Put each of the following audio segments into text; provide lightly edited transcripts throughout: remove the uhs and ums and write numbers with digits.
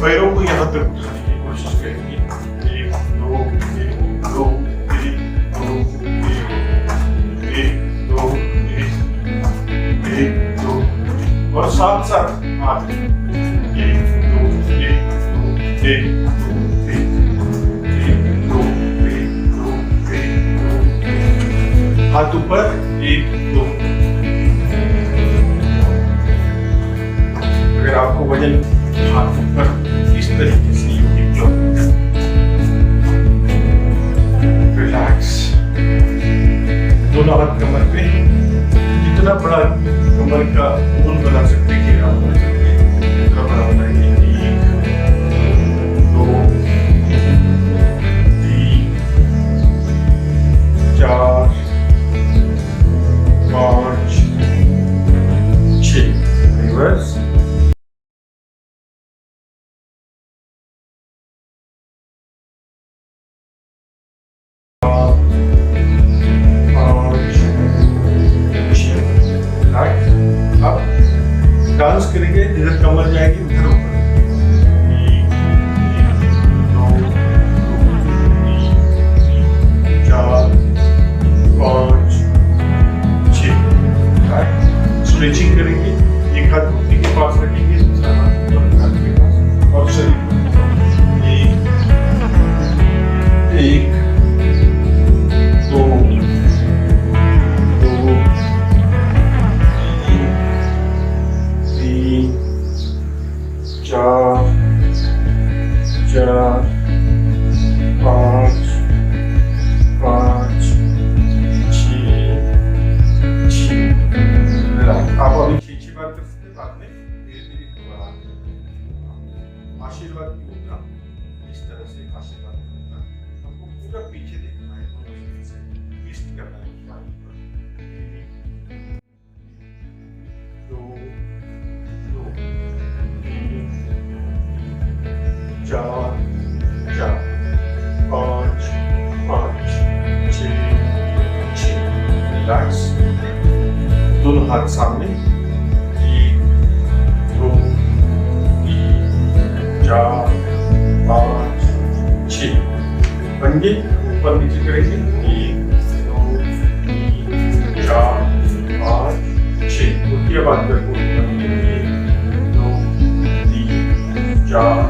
पैरों को यहाँ तक उठाने की कोशिश करेंगे। 1 2 1 2 3 2 1 2 1 2 और साथ साथ हाथ 1 2 1 2 1 2 3 2 1 2 हाथ ऊपर 1 2। अगर आपको वजन हाथ ऊपर इस तरीके से रिलैक्स, दोनों हाथ कमर पे, जितना बड़ा कमर का कोण बना सकते हैं आप बना सकते हैं, उतना बड़ा बनाएंगे। 1 2 3 4 5 6 रिवर्स। डांस करेंगे, जिधर कमर जाएगी उधर ऊपर। 1 2 3 4 5 6। स्ट्रेचिंग करेंगे, एक हाथ घुटने के पास रखेंगे, दूसरा हाथ ऊपर के पास और शरीर 1 2 4 4 5 5 6 आप अभी 6 बार कर सकते हैं, बाद में धीरे धीरे दोबारा आशीर्वाद की मुद्रा, इस तरह से आशीर्वाद की मुद्रा आपको पूरा पीछे देखना है, ट्विस्ट करना है। 2 4 4 5 5 6 रिलैक्स, दोनों हाथ सामने। 1 2 3 4 5 6 पंजे ऊपर नीचे करेंगे। 1 2 3 4 5 6 उल्टियां बांध कर 1 2 3 4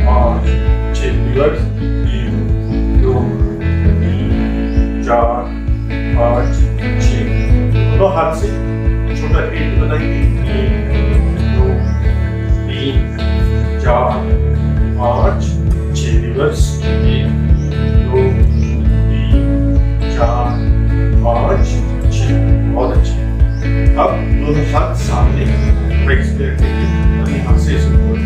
5 6 रिवर्स। 1 2 3 4 5 6 दोनों हाथ से छोटा पेट बनाएंगे। 1 2 3 4 5 6 रिवर्स। 1 2 3 4 5 6 बहुत अच्छे। अब दोनों हाथ सामने ब्रेक्स पे रखेंगे और यहाँ से ऊपर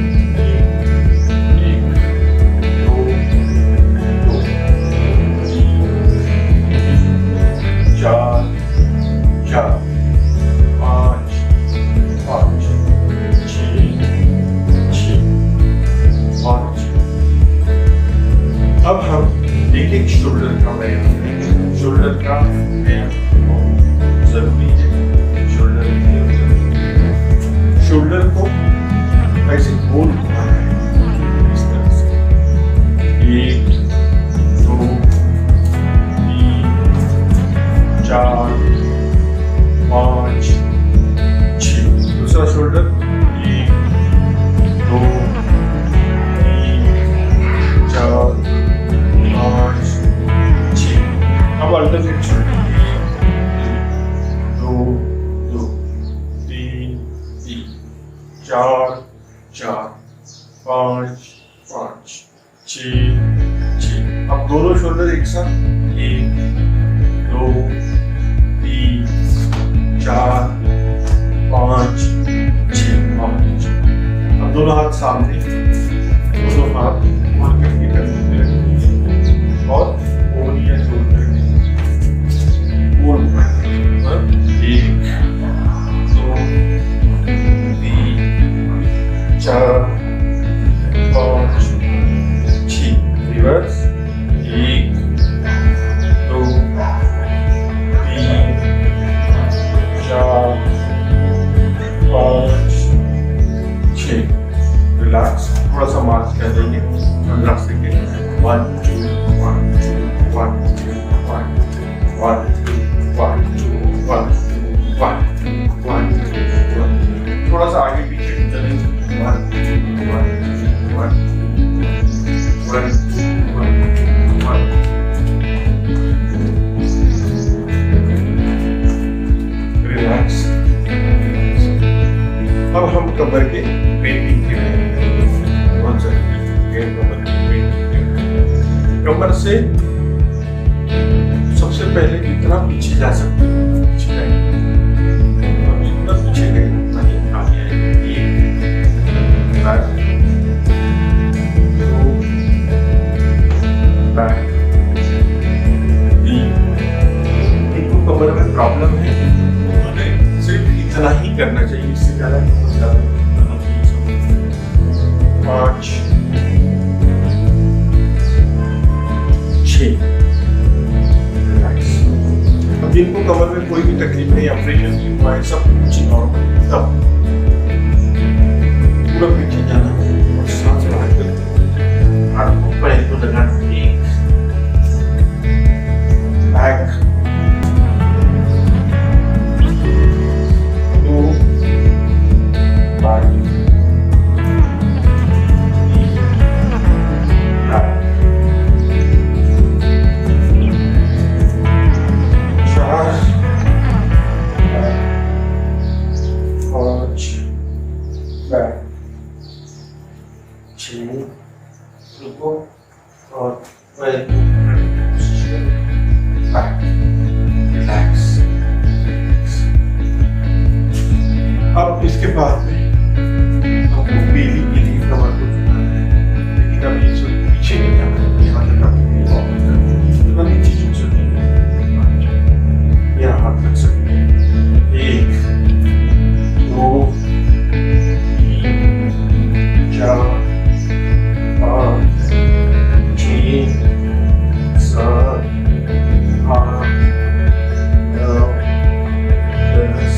4 4 5 5 6 6 5। अब हम एक शोल्डर का व्यायाम करेंगे। शोल्डर का व्यायाम बहुत जरूरी है। शोल्डर को ऐसे गोल घुमाना है, इस तरह से। 1 2 3 4 5 6 दूसरा शोल्डर। 1 2 3 4 5 6। अब अल्टरनेट शोल्डर। 2 2 3 3 4 4 5 5 6 6। अब दोनों शोल्डर एक साथ। 1 2 3 4 5 6। अब दोनों हाथ सामने, दोनों हाथ ऊपर करके रखेंगे और उंगलियां जोड़ करके गोल घुमाएंगे। 1 2 3 4 5 6 रिवर्स। 1 2 3 4 5 6 रिलैक्स। थोड़ा सा मार्च कर देंगे 15 सेकेंड। 1 2 1 2 1 2 1 1 2 1 2 1 1 1 1। थोड़ा सा आगे पीछे चलेंगे। 1 1 1 1 1 रिलैक्स। अब हम कमर के पेंटिंग के बहुत जरूरी कमर की पेंटिंग। कमर से सबसे पहले जितना पीछे जा सकते हैं पीछे जाएंगे, जितना पीछे गए उतना ही आगे आएंगे। 1 2 बैक 3। इनको कमर में प्रॉब्लम है, उन्होंने सिर्फ इतना ही करना चाहिए, इससे ज्यादा बहुत ज्यादा करना चाहिए। 5 6। अब जिनको कमर में कोई भी तकलीफ नहीं, ऑपरेशन नहीं हुआ है, सब कुछ नॉर्मल, तब पूरा पीछे जाना और सांस बाहर कर हाथ को पैर को लगाना। 1 बैक 2 बैक 6 रुको और पैर को कोशिश करो। Back relax. अब इसके बाद में आपको बेली के लिए कमर को झुकाना है, लेकिन अब ये पीछे नहीं जाना है, यहाँ तक आपको इतना नीचे झुक सकते हैं, यहाँ हाथ रख सकते हैं। 1 2 3 4 5 6 7 8 9 10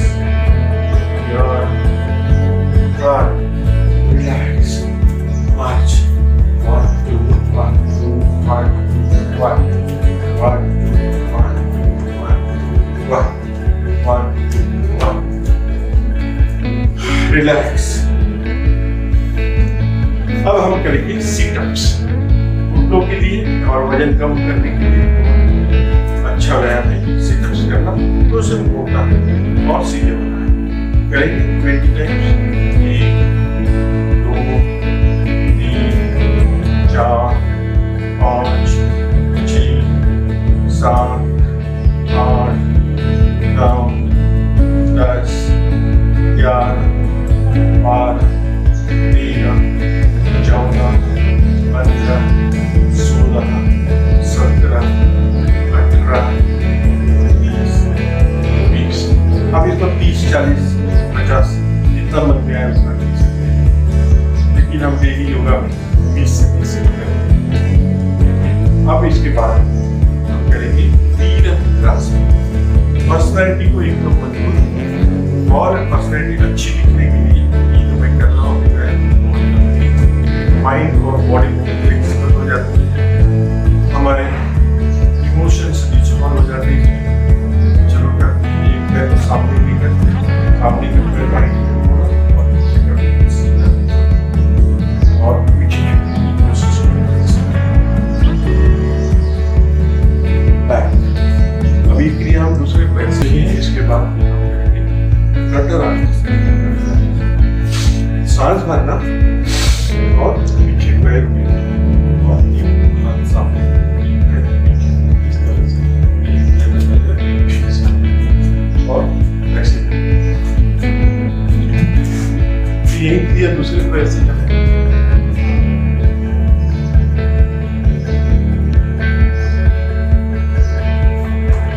11 12। रिलैक्स। मार्च 1 2 1 2 1 1 1 2 1 1 1 1। रिलैक्स। अब हम करेंगे सिटअप्स। घुटनों के लिए और वजन कम करने के लिए अच्छा व्यायाम है सिटअप्स करना, तो उसे मोटा और सीधे होना है। करेंगे 20 टाइम्स। 1 2 3 4 5 6 7 8 9 10 11 12 13 14 15 16 17 18 19 20। अब इसको 30 40 50 जितना मन में आए उतना कर सकते हैं, लेकिन हम डेली योगा में 20 से 30 करेंगे। अब इसके बाद हम करेंगे वीरासन। पर्सनैलिटी को एकदम मजबूत और पर्सनैलिटी अच्छी दिखने के लिए ये जो मैं कर रहा हूँ, माइंड और बॉडी को फ्लेक्सिबल हो जाती है, हमारे इमोशंस रिजॉल्व हो जाते हैं। चलो करते हैं, एक पैर को सामने लेकर सामने के पैर माइंड और पीछे करते सीधा और पीछे की कोशिश बैक। अब ये क्रिया हम दूसरे पैर से ही है। इसके बाद हम करेंगे कटर आसन। सांस भरना और पीछे पैर में और हाथ सामने इस तरह से और ऐसे ये क्रिया दूसरे पैर से करें।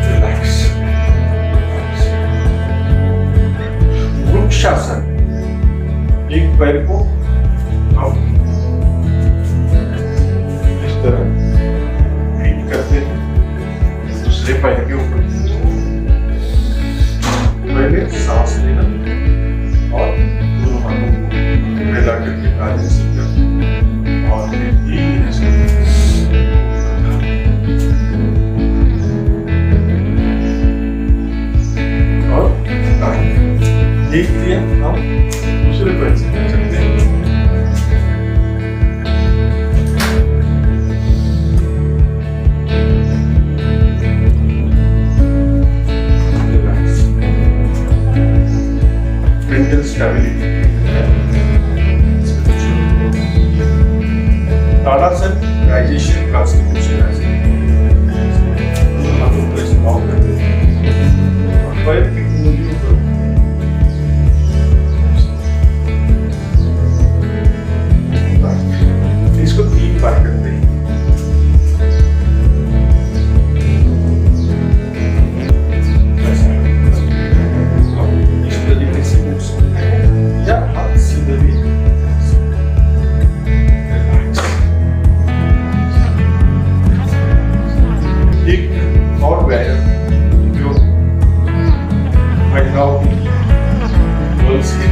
रिलैक्स। वृक्षासन। एक पैर को हम इस तरह फीट करते हैं दूसरे पैर के ऊपर। पहले सांस लेना और दोनों हाथों को फैला करके आगे से और धीरे से और एक क्रिया हम दूसरे पैर से कर सकते हैं। मेंटल स्टेबिलिटी ताड़ासन डाइजेशन कॉन्स्टिट्यूशन ऐसे हाथों को इस्तेमाल करते हैं और पैर की उंगलियों को इसको 3 बार करते हैं। इस तरीके से उठ सकते हैं या हाथ सीधे भी एक और व्यायाम जो महिलाओं की गर्ल्स के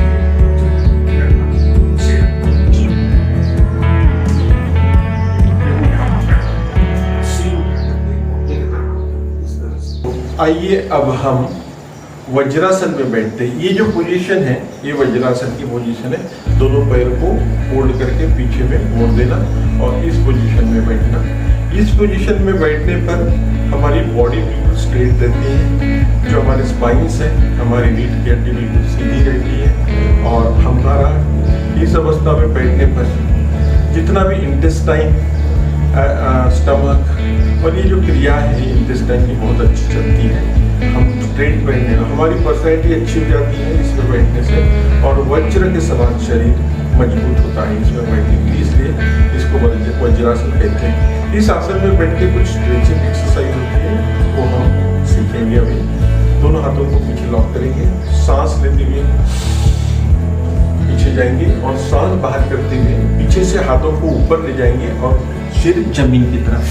आइए अब हम वज्रासन में बैठते हैं। ये जो पोजीशन है ये वज्रासन की पोजीशन है। दोनों पैर को फोल्ड करके पीछे में मोड़ देना और इस पोजीशन में बैठना। इस पोजीशन में बैठने पर हमारी बॉडी बिल्कुल स्ट्रेट रहती है। जो हमारे स्पाइन्स है, हमारी रीढ़ की हड्डी बिल्कुल सीधी रहती है और हमारा इस अवस्था में बैठने पर जितना भी इंटेस्टाइन, स्टमक और ये जो क्रिया है इंटेस्टाइन की बहुत अच्छी चलती है। हम स्ट्रेट बैठने में हमारी पर्सनैलिटी अच्छी हो जाती है इसमें बैठने से और वज्र के समान शरीर मजबूत होता है इसमें बैठने के, इसलिए इसको वज्रासन कहते हैं। इस आसन में बैठ के कुछ स्ट्रेचिंग एक्सरसाइज होती है वो हम सीखेंगे अभी। दोनों हाथों को पीछे लॉक करेंगे, सांस लेते हुए पीछे जाएंगे और सांस बाहर करते हुए पीछे से हाथों को ऊपर ले जाएंगे और सिर जमीन की तरफ।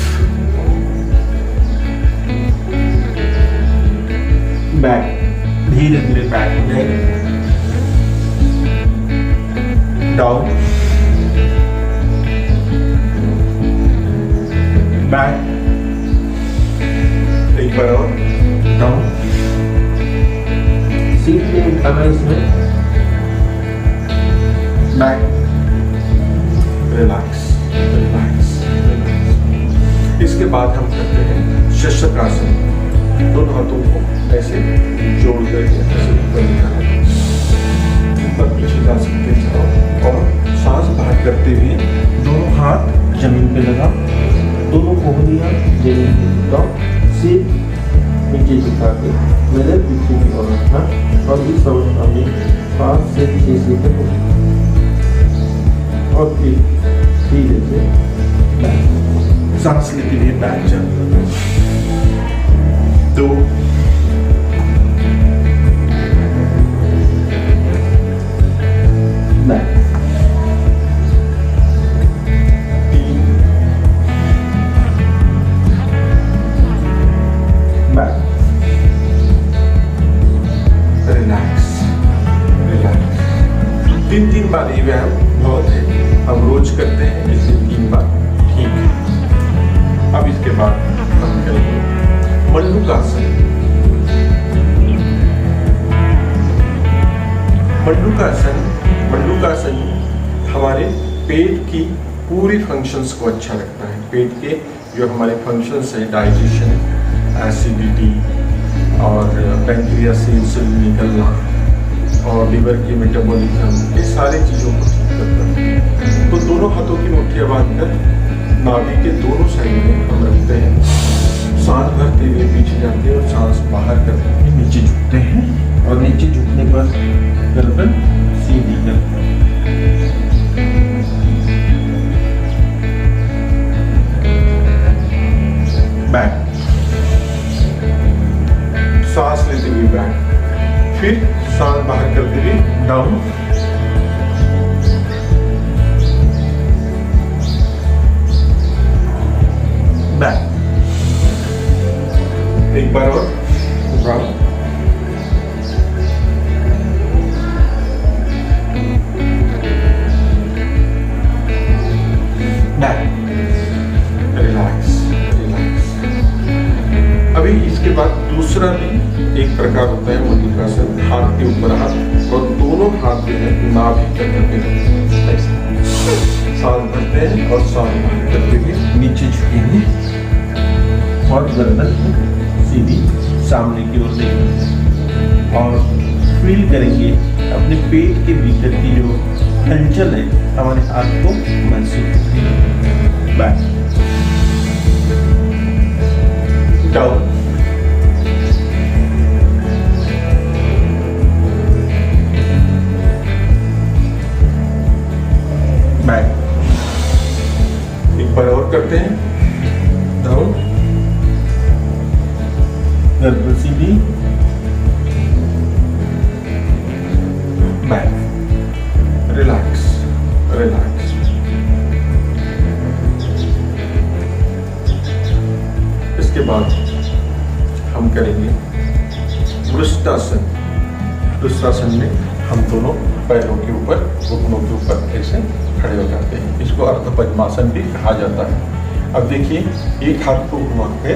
बैक धीरे धीरे बैक हो जाएंगे, डाउन, बैक, एक बार और डाउन। सीधे उठाना इसमें, बैक, रिलैक्स रिलैक्स रिलैक्स। इसके बाद हम करते हैं शशकासन। दोनों हाथों को ऐसे जोड़ करके ऐसे ऊपर निकालना, ऊपर पीछे जा सकते हैं और सांस बाहर करते हुए दोनों हाथ जमीन पे लगा, दोनों कोहनियां जमीन पे झुकाओ, सिर नीचे झुका के मेरे पीछे की ओर रखना और इस अवस्था में 5 से 6 सेकंड और फिर धीरे से बैक, सांस लेते हुए बैक जाना। 2 बैक, 3 बैक, रिलैक्स रिलैक्स। 3 बार ये व्यायाम बहुत है, हम रोज करते हैं इसे 3 बार, ठीक है। अब इसके बाद हम करेंगे मंडूकासन। मंडूकासन हमारे पेट की पूरी फंक्शंस को अच्छा रखता है। पेट के जो हमारे फंक्शंस हैं, डाइजेशन, एसिडिटी और पैंक्रियास से इंसुलिन निकलना और लिवर की मेटाबॉलिज्म, ये सारी चीज़ों को ठीक करता है। तो दोनों हाथों की मुट्ठियाँ बांधकर नाभि के दोनों साइड में हम रखते हैं, सांस भरते हुए पीछे जाते हैं और सांस बाहर करते हुए नीचे झुकते हैं और नीचे झुकने पर गर्दन सीधी करते हैं। बैक, सांस लेते हुए बैक, फिर सांस बाहर करते हुए डाउन, बैक, एक बार और डाउन, दूसरा भी एक प्रकार होता है मुद्रिकासन, हाथ के ऊपर हाथ और दोनों हाथ जो है नाभि तक रखे रहते हैं। सांस भरते हैं और सांस बाहर करते हुए नीचे झुकेंगे और गर्दन सीधी सामने की ओर देखेंगे और फील करेंगे अपने पेट के भीतर की जो हलचल है हमारे हाथ को महसूस होती है। बैक डाउन बैक, एक बार और करते हैं। डाउन, गर्दन सीधी, बैक, रिलैक्स रिलैक्स। इसके बाद हम करेंगे वृष्टासन। वृष्टासन में हम दोनों पैरों के ऊपर, घुटनों के ऊपर ऐसे खड़े हो जाते हैं। इसको अर्ध पद्मासन भी कहा जाता है। अब देखिए, एक हाथ को घुमा के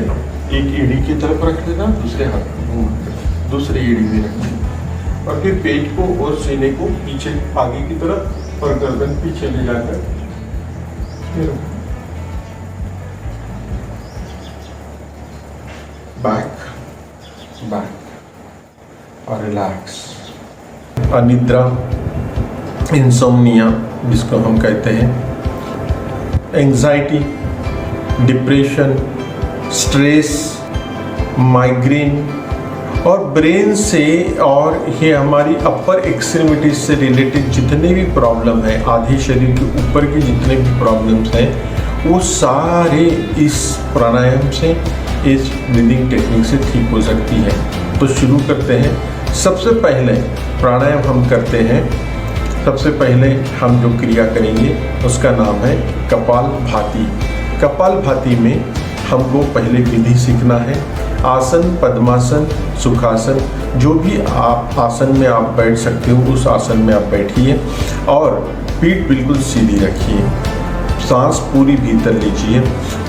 एक एड़ी की तरफ रख लेना, दूसरे हाथ को घुमा कर दूसरी एड़ी में रखना और फिर पेट को और सीने को पीछे आगे की तरफ और गर्दन पीछे ले जाकर बैक बैक और रिलैक्स। अनिद्रा, इंसोम्निया जिसको हम कहते हैं, एंजाइटी, डिप्रेशन, स्ट्रेस, माइग्रेन और ब्रेन से और ये हमारी अपर एक्सट्रीमिटीज से रिलेटेड जितने भी प्रॉब्लम हैं, आधे शरीर के ऊपर के जितने भी प्रॉब्लम्स हैं, वो सारे इस प्राणायाम से, इस ब्रीदिंग टेक्निक से ठीक हो सकती है। तो शुरू करते हैं। सबसे पहले प्राणायाम हम करते हैं। सबसे पहले हम जो क्रिया करेंगे उसका नाम है कपालभाति। कपालभाति में हमको पहले विधि सीखना है। आसन, पद्मासन, सुखासन, जो भी आप आसन में आप बैठ सकते हो उस आसन में आप बैठिए और पीठ बिल्कुल सीधी रखिए। सांस पूरी भीतर लीजिए।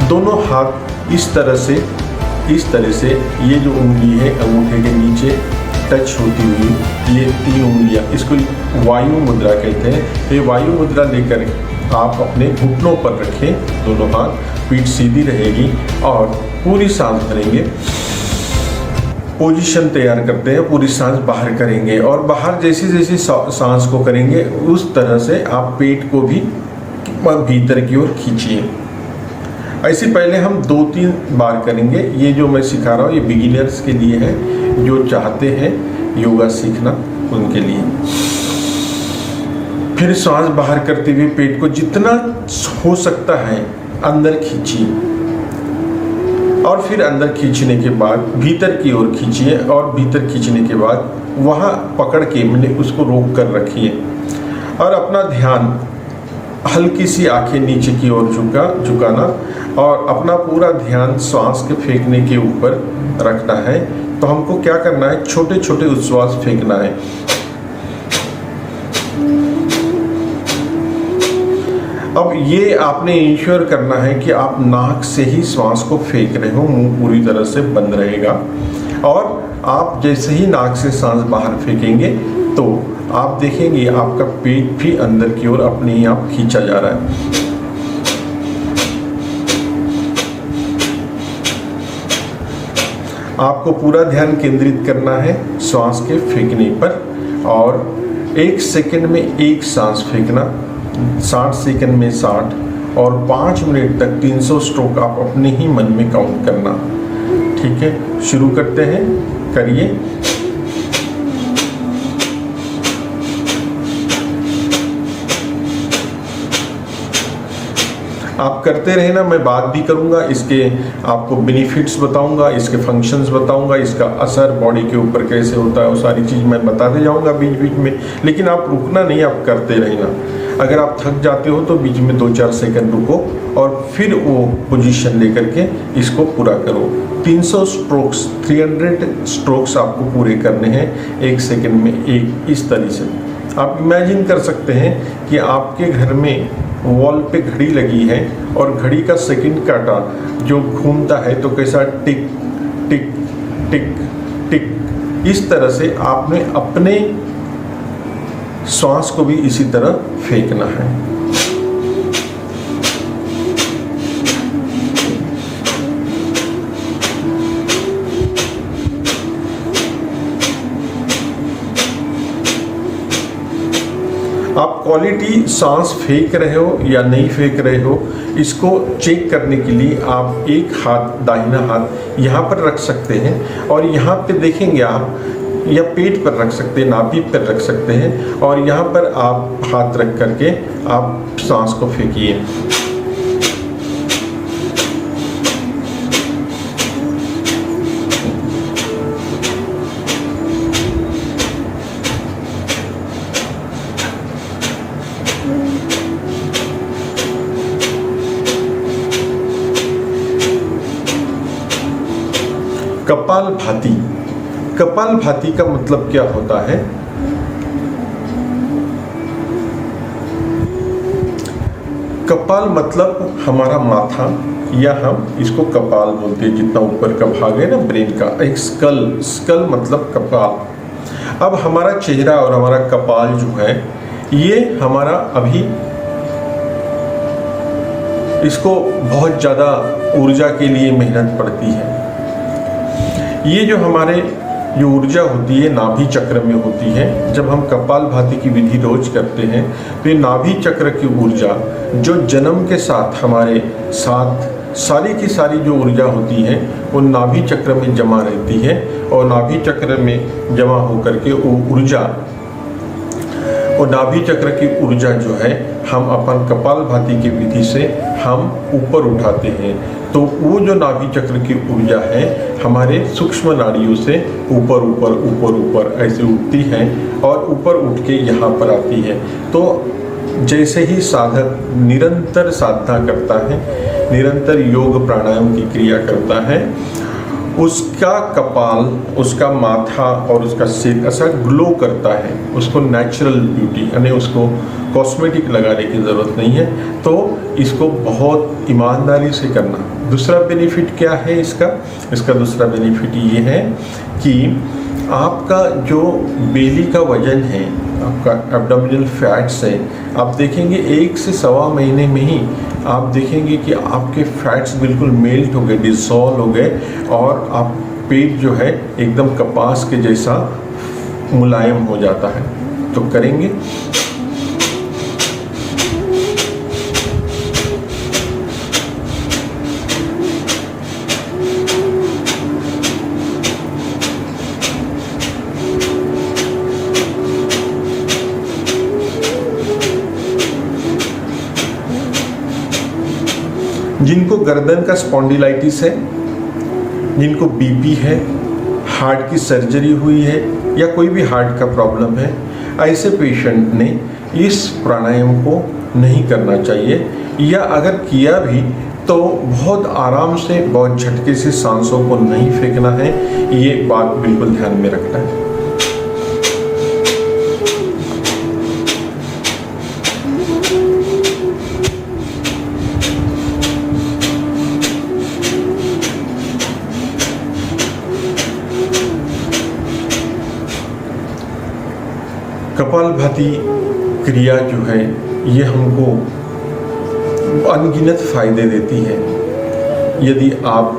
दोनों हाथ इस तरह से ये जो उंगली है अंगूठे के नीचे टच होती हुई, ये 3 उंगलियां, इसको वायु मुद्रा कहते हैं। तो ये वायु मुद्रा लेकर आप अपने घुटनों पर रखें दोनों हाथ, पीठ सीधी रहेगी और पूरी सांस भरेंगे। पोजीशन तैयार करते हैं, पूरी सांस बाहर करेंगे और बाहर जैसी जैसी सांस को करेंगे उस तरह से आप पेट को भी भीतर की ओर खींचिए। ऐसे पहले हम 2-3 बार करेंगे। ये जो मैं सिखा रहा हूँ ये बिगिनर्स के लिए है, जो चाहते हैं योगा सीखना उनके लिए। फिर सांस बाहर करते हुए पेट को जितना हो सकता है अंदर खींचिए और फिर अंदर खींचने के बाद भीतर की ओर खींचिए और भीतर खींचने के बाद वहाँ पकड़ के मैंने उसको रोक कर रखिए और अपना ध्यान हल्की सी आंखें नीचे की ओर झुकाना और अपना पूरा ध्यान श्वास के फेंकने के ऊपर रखना है। तो हमको क्या करना है, छोटे छोटे उच्छ्वास फेंकना है। अब ये आपने इंश्योर करना है कि आप नाक से ही श्वास को फेंक रहे हो, मुंह पूरी तरह से बंद रहेगा और आप जैसे ही नाक से सांस बाहर फेंकेंगे तो आप देखेंगे आपका पेट भी अंदर की ओर अपने ही आप खींचा जा रहा है। आपको पूरा ध्यान केंद्रित करना है श्वास के फेंकने पर और 1 सेकंड में 1 सांस फेंकना, 60 सेकंड में 60 और 5 मिनट तक 300 स्ट्रोक आप अपने ही मन में काउंट करना। ठीक है, शुरू करते हैं, करिए। आप करते रहे ना, मैं बात भी करूंगा, इसके आपको बेनिफिट्स बताऊंगा, इसके फंक्शंस बताऊंगा, इसका असर बॉडी के ऊपर कैसे होता है, वो सारी चीज़ मैं बताते जाऊंगा बीच बीच में। लेकिन आप रुकना नहीं, आप करते रहना। अगर आप थक जाते हो तो बीच में 2-4 सेकंड रुको और फिर वो पोजीशन लेकर के इसको पूरा करो। 300 स्ट्रोक्स, 300 स्ट्रोक्स आपको पूरे करने हैं 1 सेकंड में, एक इस तरह से। आप इमेजिन कर सकते हैं कि आपके घर में वॉल पे घड़ी लगी है और घड़ी का सेकंड कांटा जो घूमता है तो कैसा टिक टिक टिक टिक, इस तरह से आपने अपने श्वास को भी इसी तरह फेंकना है। आप क्वालिटी सांस फेंक रहे हो या नहीं फेंक रहे हो, इसको चेक करने के लिए आप एक हाथ, दाहिना हाथ यहाँ पर रख सकते हैं और यहाँ पे देखेंगे आप, या पेट पर रख सकते हैं, नाभि पर रख सकते हैं और यहाँ पर आप हाथ रख करके आप सांस को फेंकिए। कपालभाति, कपालभाति का मतलब क्या होता है? कपाल मतलब हमारा माथा, या हम इसको कपाल बोलते हैं, जितना ऊपर का भाग है ना ब्रेन का, एक स्कल, स्कल मतलब कपाल। अब हमारा चेहरा और हमारा कपाल जो है, ये हमारा अभी इसको बहुत ज़्यादा ऊर्जा के लिए मेहनत पड़ती है। ये जो हमारे जो ऊर्जा होती है नाभि चक्र में होती है। जब हम कपालभाति की विधि रोज करते हैं तो ये नाभि चक्र की ऊर्जा जो जन्म के साथ हमारे साथ सारी की सारी जो ऊर्जा होती है वो नाभि चक्र में जमा रहती है, और नाभि चक्र में जमा होकर के वो ऊर्जा, वो नाभि चक्र की ऊर्जा जो है हम अपन कपालभाति की विधि से हम ऊपर उठाते हैं। तो वो जो नाभि चक्र की ऊर्जा है हमारे सूक्ष्म नाड़ियों से ऊपर ऊपर ऊपर ऊपर ऐसे उठती है और ऊपर उठ के यहाँ पर आती है। तो जैसे ही साधक निरंतर साधना करता है, निरंतर योग प्राणायाम की क्रिया करता है, उसका कपाल, उसका माथा और उसका सिर ऐसा ग्लो करता है। उसको नेचुरल ब्यूटी, यानी उसको कॉस्मेटिक लगाने की ज़रूरत नहीं है। तो इसको बहुत ईमानदारी से करना। दूसरा बेनिफिट क्या है इसका? इसका दूसरा बेनिफिट ये है कि आपका जो बेली का वजन है, आपका एब्डोमिनल फैट्स है, आप देखेंगे 1 से सवा महीने में ही आप देखेंगे कि आपके फैट्स बिल्कुल मेल्ट हो गए, डिसॉल्व हो गए, और आप पेट जो है एकदम कपास के जैसा मुलायम हो जाता है। तो करेंगे। जिनको गर्दन का स्पॉन्डिलाइटिस है, जिनको बीपी है, हार्ट की सर्जरी हुई है या कोई भी हार्ट का प्रॉब्लम है, ऐसे पेशेंट ने इस प्राणायाम को नहीं करना चाहिए, या अगर किया भी तो बहुत आराम से, बहुत झटके से सांसों को नहीं फेंकना है। ये बात बिल्कुल ध्यान में रखना है। कपालभाति क्रिया जो है ये हमको अनगिनत फायदे देती है। यदि आप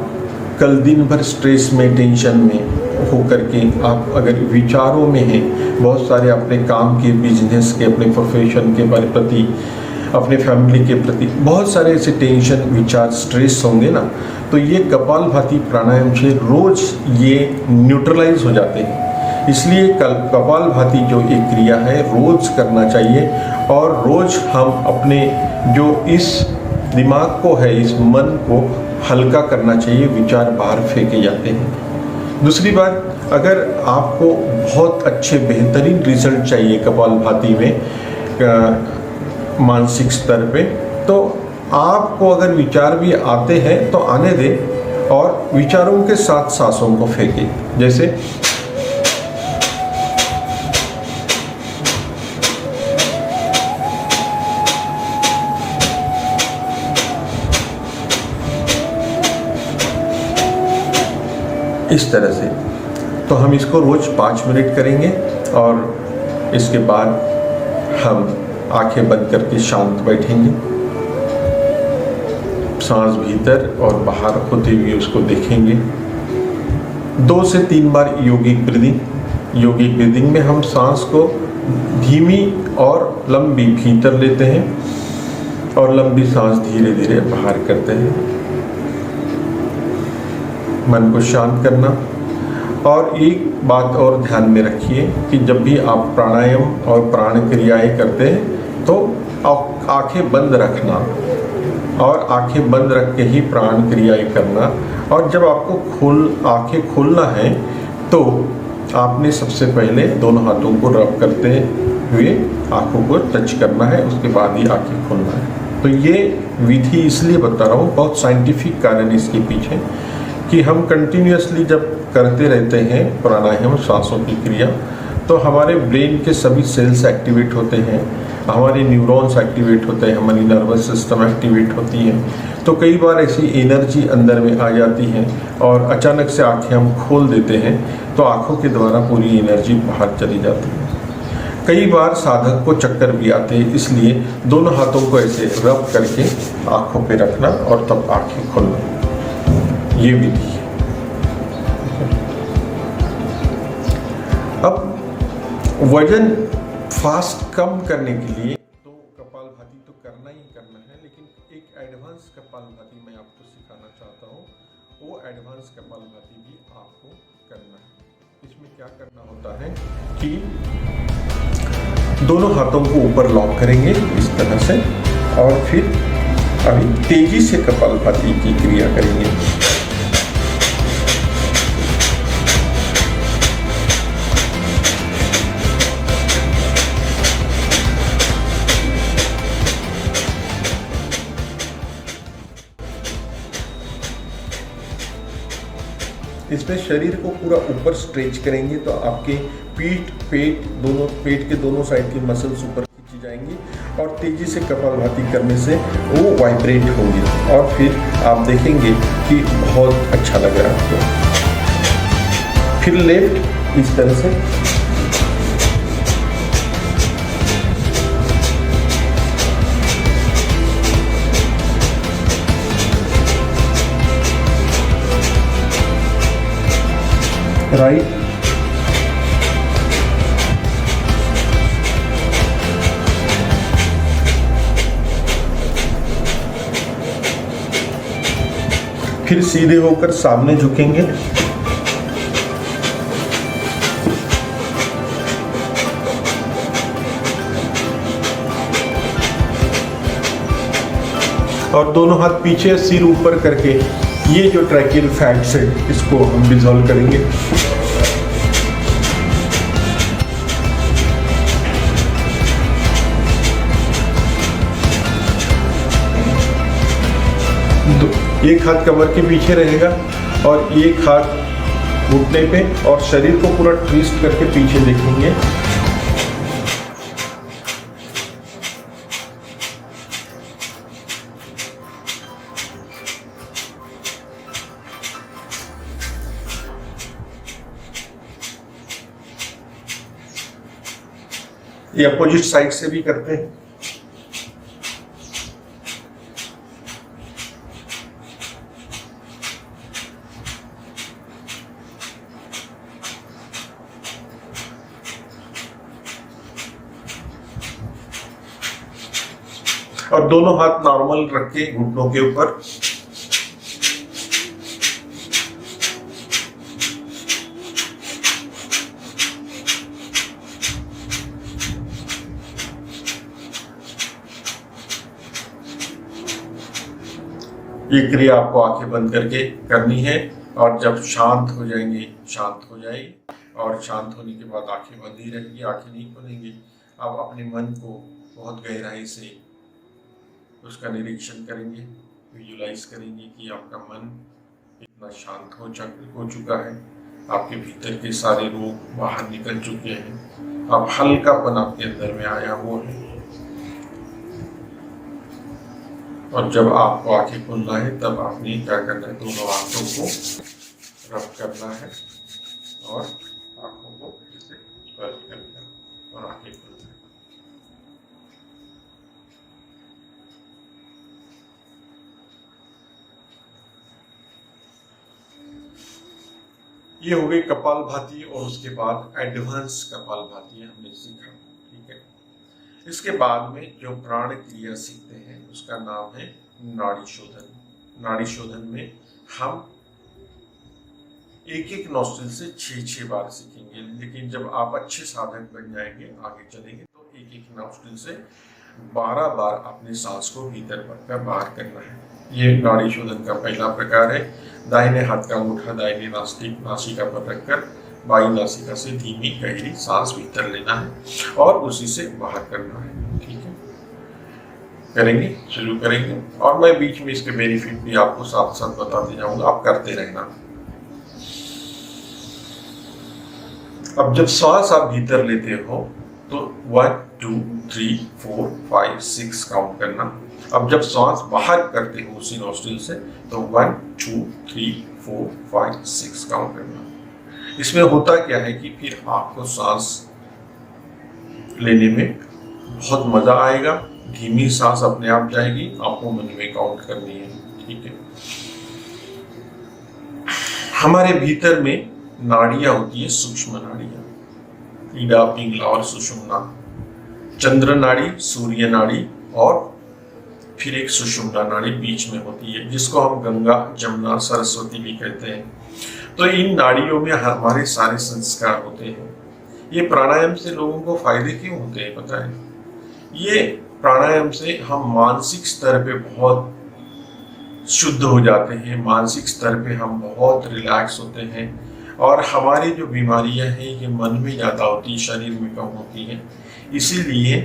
कल दिन भर स्ट्रेस में, टेंशन में होकर के आप अगर विचारों में हैं, बहुत सारे अपने काम के, बिजनेस के, अपने प्रोफेशन के प्रति, अपने फैमिली के प्रति बहुत सारे ऐसे टेंशन, विचार, स्ट्रेस होंगे ना, तो ये कपालभाति प्राणायाम से रोज ये न्यूट्रलाइज हो जाते हैं। इसलिए कपालभाति जो एक क्रिया है रोज करना चाहिए, और रोज हम अपने जो इस दिमाग को है, इस मन को हल्का करना चाहिए। विचार बाहर फेंके जाते हैं। दूसरी बात, अगर आपको बहुत अच्छे बेहतरीन रिजल्ट चाहिए कपालभाति में मानसिक स्तर पे, तो आपको अगर विचार भी आते हैं तो आने दें और विचारों के साथ सांसों को फेंकें। जैसे इस तरह से। तो हम इसको रोज़ 5 मिनट करेंगे और इसके बाद हम आंखें बंद करके शांत बैठेंगे, सांस भीतर और बाहर होते हुए उसको देखेंगे। 2 से 3 बार योगिक ब्रीदिंग में हम सांस को धीमी और लंबी भीतर लेते हैं और लंबी सांस धीरे धीरे बाहर करते हैं। मन को शांत करना। और एक बात और ध्यान में रखिए कि जब भी आप प्राणायाम और प्राण क्रियाएं करते हैं तो आंखें बंद रखना और आंखें बंद रख के ही प्राण क्रियाएं करना। और जब आपको आंखें खोलना है तो आपने सबसे पहले दोनों हाथों को रब करते हुए आंखों को टच करना है, उसके बाद ही आंखें खोलना है। तो ये विधि इसलिए बता रहा हूँ, बहुत साइंटिफिक कारण इसके पीछे कि हम कंटिन्यूअसली जब करते रहते हैं प्राणायाम सांसों की क्रिया तो हमारे ब्रेन के सभी सेल्स एक्टिवेट होते हैं, हमारे न्यूरॉन्स एक्टिवेट होते हैं, हमारी नर्वस सिस्टम एक्टिवेट होती है। तो कई बार ऐसी एनर्जी अंदर में आ जाती है और अचानक से आंखें हम खोल देते हैं तो आंखों के द्वारा पूरी एनर्जी बाहर चली जाती है। कई बार साधक को चक्कर भी आते हैं, इसलिए दोनों हाथों को ऐसे रब करके आंखों पे रखना और तब आंखें खोलना, ये विधि है। अब वजन फास्ट कम करने के लिए तो कपालभाति तो करना ही करना है, लेकिन एक एडवांस कपालभाति मैं आपको सिखाना चाहता हूँ। वो एडवांस कपालभाति भी आपको करना है। इसमें क्या करना होता है कि दोनों हाथों को ऊपर लॉक करेंगे इस तरह से और फिर अभी तेजी से कपालभाति की क्रिया करेंगे। इसमें शरीर को पूरा ऊपर स्ट्रेच करेंगे तो आपके पेट के दोनों साइड की मसल्स ऊपर खींची जाएंगी और तेजी से कपालभाति करने से वो वाइब्रेट होंगे और फिर आप देखेंगे कि बहुत अच्छा लग रहा है आपको। फिर लेफ्ट इस तरह से राइट, फिर सीधे होकर सामने झुकेंगे। और दोनों हाथ पीछे, सिर ऊपर करके ये जो ट्रैकियल फैट्स है इसको हम डिसॉल्व करेंगे। एक हाथ कमर के पीछे रहेगा और एक हाथ घुटने पे और शरीर को पूरा ट्विस्ट करके पीछे देखेंगे। ये अपोजिट साइड से भी करते हैं। और दोनों हाथ नॉर्मल रख के घुटनों के ऊपर। ये क्रिया आपको आंखें बंद करके करनी है और जब शांत हो जाएंगे, शांत हो जाएगी और शांत होने के बाद आंखें बंद ही रहेंगी, आंखें नहीं खुलेंगी। आप अपने मन को बहुत गहराई से उसका निरीक्षण करेंगे, विजुलाइज करेंगे कि आपका मन इतना शांत हो चुका है, आपके भीतर के सारे रोग बाहर निकल चुके हैं, अब हल्कापन आपके अंदर में आया हुआ है। और जब आपको आंखें खोलना है तब आपने क्या करना है, दोनों हाथों को रब करना है और आंखों को इसे स्पर्श करना और आंखें खोलना है। ये हो गई कपालभाति और उसके बाद एडवांस कपालभाति हमने सीखा। ठीक है, इसके बाद में जो प्राण क्रिया सीखते हैं उसका नाम है नाड़ी शोधन। नाड़ी शोधन में हम एक एक नॉस्ट्रिल से 6 बार सीखेंगे, लेकिन जब आप अच्छे साधक बन जाएंगे, आगे चलेंगे, तो एक एक नॉस्ट्रिल से 12 बार अपने सांस को भीतर भरकर बाहर करना है। ये नाड़ी शोधन का पहला प्रकार है। दाहिने हाथ का अंगूठा दाहिने नासिका पर रखकर बाई नासिका से धीमी गहरी सांस भीतर लेना है और उसी से बाहर करना है। ठीक है, करेंगे, शुरू करेंगे और मैं बीच में इसके बेनिफिट भी आपको साथ साथ बताते जाऊंगा, आप करते रहना। अब जब सांस आप भीतर लेते हो तो 1 2 3 4 5 6 काउंट करना। अब जब सांस बाहर करते हो उसी नॉस्ट्रिल से तो 1 2 3 4 5 6 काउंट करना। इसमें होता क्या है कि फिर आपको सांस लेने में बहुत मजा आएगा, धीमी सांस अपने आप जाएगी, आपको मन में काउंट करनी है। ठीक है, हमारे भीतर में नाड़ियां होती है, सूक्ष्म नाड़ियां, ईडा, पिंगला और सुषुम्ना, चंद्र नाड़ी, सूर्य नाड़ी और फिर एक सुषुम्ना नाड़ी बीच में होती है, जिसको हम गंगा, जमुना, सरस्वती भी कहते हैं। तो इन नाड़ियों में हमारे सारे संस्कार होते हैं। ये प्राणायाम से लोगों को फायदे क्यों होते हैं पता है? ये प्राणायाम से हम मानसिक स्तर पे बहुत शुद्ध हो जाते हैं, मानसिक स्तर पे हम बहुत रिलैक्स होते हैं और हमारी जो बीमारियां हैं ये मन में ज़्यादा होती है, शरीर में कम होती हैं। इसीलिए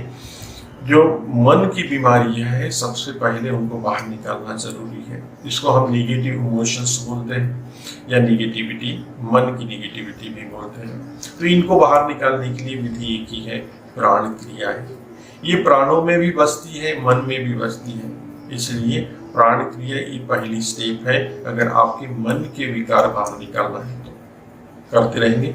जो मन की बीमारियां हैं सबसे पहले उनको बाहर निकालना जरूरी है। इसको हम निगेटिव इमोशंस बोलते हैं या निगेटिविटी, मन की निगेटिविटी भी बोलते हैं। तो इनको बाहर निकालने के लिए विधि एक ही है, प्राण क्रिया है। ये प्राणों में भी बसती है, मन में भी बसती है, इसलिए प्राण क्रिया ये पहली स्टेप है। अगर आपके मन के विकार बाहर निकालना है तो करते रहेंगे।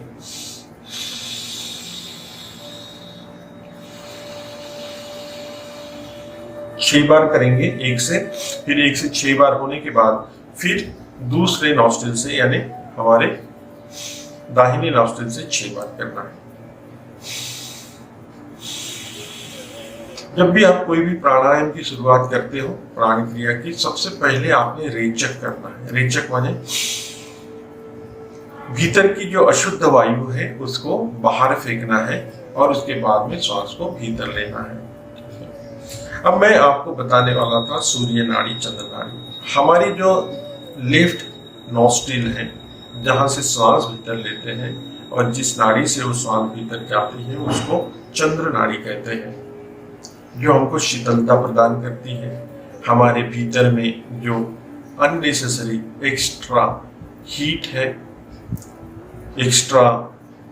छह बार करेंगे एक से, फिर 1 से 6 बार होने के बाद फिर दूसरे नॉस्ट्रिल से यानी हमारे दाहिने नॉस्ट्रिल से 6 बार करना है। जब भी आप कोई भी प्राणायाम की शुरुआत करते हो, प्राण क्रिया की, सबसे पहले आपने रेचक करना है। रेचक माने भीतर की जो अशुद्ध वायु है उसको बाहर फेंकना है और उसके बाद में श्वास को भीतर लेना है। अब मैं आपको बताने वाला था सूर्य नाड़ी, चंद्र नाड़ी। हमारी जो लेफ्ट नॉस्ट्रिल है जहां से श्वास भीतर लेते हैं और जिस नाड़ी से वो श्वास भीतर जाती है उसको चंद्र नाड़ी कहते हैं, जो हमको शीतलता प्रदान करती है। हमारे भीतर में जो अननेसेसरी एक्स्ट्रा हीट है, एक्स्ट्रा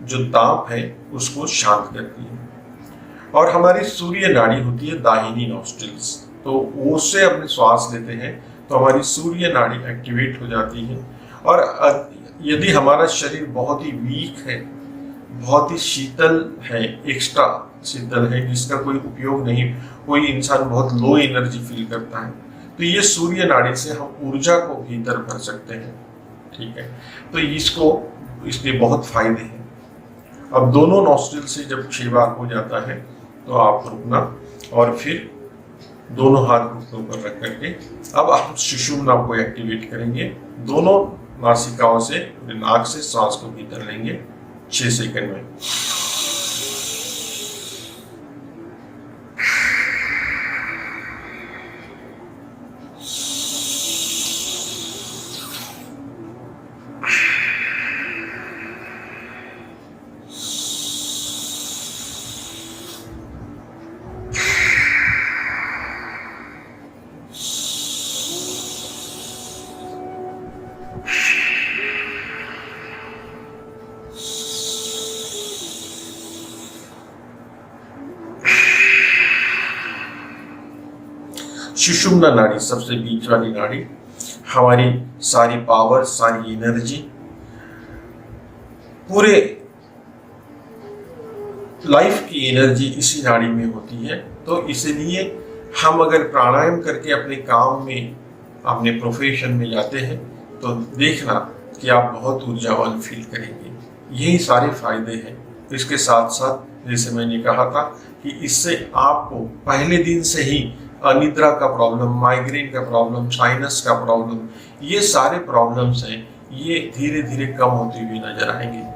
जो ताप है उसको शांत करती है। और हमारी सूर्य नाड़ी होती है दाहिनी नॉस्ट्रिल्स, तो उससे अपने श्वास लेते हैं तो हमारी सूर्य नाड़ी एक्टिवेट हो जाती है। और यदि हमारा शरीर बहुत ही वीक है, बहुत ही शीतल है, एक्स्ट्रा शीतल है, जिसका कोई उपयोग नहीं, कोई इंसान बहुत लो एनर्जी फील करता है, तो ये सूर्य नाड़ी से हम ऊर्जा को भीतर भर सकते हैं। ठीक है, तो इसके बहुत फायदे हैं। अब दोनों नॉस्ट्रिल से जब 6 बार हो जाता है तो आप रुकना और फिर दोनों हाथ घुटनों पर रख करके अब हम सुषुम्ना को एक्टिवेट करेंगे। दोनों नासिकाओं से, नाक से सांस को भीतर लेंगे 6 सेकंड में। सुषुम्ना नाड़ी सबसे बीच वाली नाड़ी हमारी सारी पावर, सारी एनर्जी पूरे लाइफ की एनर्जी इसी नाड़ी में होती है। तो इसलिए हम अगर प्राणायाम करके अपने काम में, अपने प्रोफेशन में जाते हैं तो देखना कि आप बहुत ऊर्जावान फील करेंगे। यही सारे फायदे हैं। इसके साथ साथ जैसे मैंने कहा था कि इससे आपको पहले दिन से ही अनिद्रा का प्रॉब्लम, माइग्रेन का प्रॉब्लम, साइनस का प्रॉब्लम, ये सारे प्रॉब्लम्स हैं, ये धीरे धीरे कम होती हुई नजर आएंगे।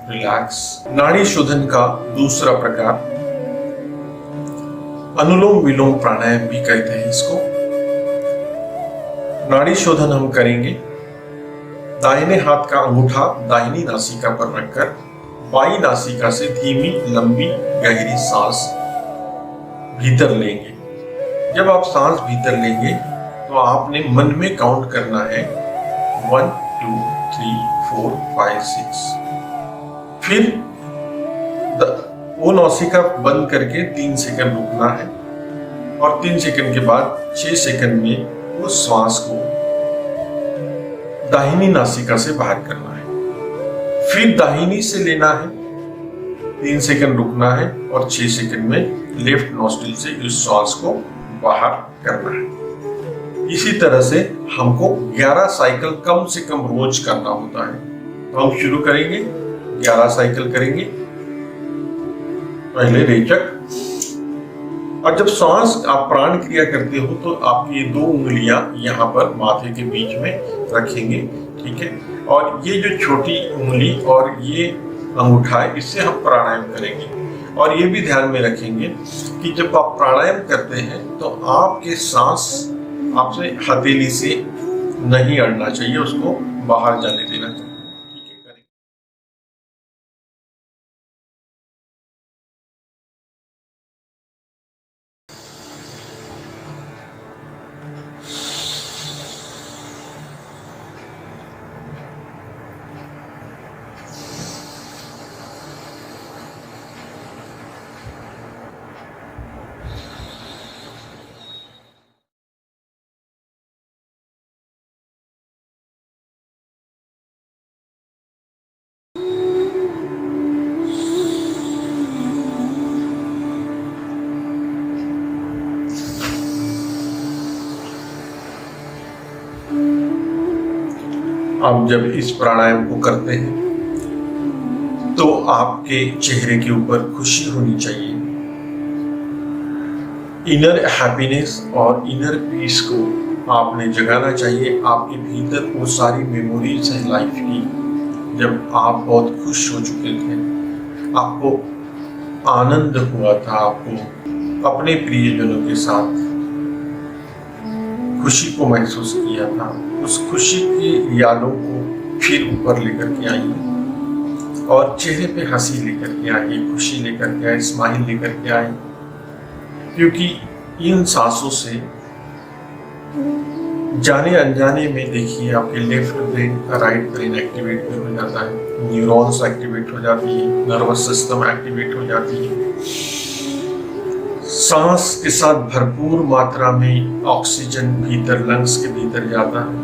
रिलैक्स। नाड़ी शोधन का दूसरा प्रकार अनुलोम विलोम प्राणायाम भी कहते हैं इसको। नाड़ी शोधन हम करेंगे। दाहिने हाथ का अंगूठा दाहिनी नासिका पर रखकर बाई नासिका से धीमी लंबी गहरी सांस भीतर लेंगे। जब आप सांस भीतर लेंगे तो आपने मन में काउंट करना है 1 2 3 4 5 6। फिर वो नासिका बंद करके 3 सेकंड रुकना है और 3 सेकंड के बाद 6 सेकंड में उस श्वास को दाहिनी नासिका से बाहर करना है। फिर दाहिनी से लेना है, 3 सेकंड रुकना है और 6 सेकंड में लेफ्ट नॉस्ट्रिल से उस श्वास को बाहर करना है। इसी तरह से हमको 11 साइकिल कम से कम रोज करना होता है। तो हम शुरू करेंगे, 11 साइकिल करेंगे। पहले रेचक, और जब सांस आप प्राण क्रिया करते हो तो आपकी 2 उंगलियां यहाँ पर माथे के बीच में रखेंगे, ठीक है। और ये जो छोटी उंगली और ये अंगूठा है, इससे हम प्राणायाम करेंगे। और ये भी ध्यान में रखेंगे कि जब आप प्राणायाम करते हैं तो आपके सांस आपसे हथेली से नहीं अड़ना चाहिए, उसको बाहर जाने देना चाहिए। आप जब इस प्राणायाम को करते हैं तो आपके चेहरे के ऊपर खुशी होनी चाहिए। इनर हैप्पीनेस और इनर पीस को आपने जगाना चाहिए। आपके भीतर वो सारी मेमोरीज हैं लाइफ की, जब आप बहुत खुश हो चुके थे, आपको आनंद हुआ था, आपको अपने प्रियजनों के साथ खुशी को महसूस किया था। उस खुशी की यादों को फिर ऊपर लेकर के आइए और चेहरे पे हंसी लेकर के आइए, खुशी लेकर के आए, स्माइल लेकर के आए। क्योंकि इन सांसों से जाने अनजाने में देखिए आपके लेफ्ट ब्रेन का राइट ब्रेन एक्टिवेट हो जाता है, न्यूरॉन्स एक्टिवेट हो जाती है, नर्वस सिस्टम एक्टिवेट हो जाती है। सांस के साथ भरपूर मात्रा में ऑक्सीजन भीतर लंग्स के भीतर जाता है।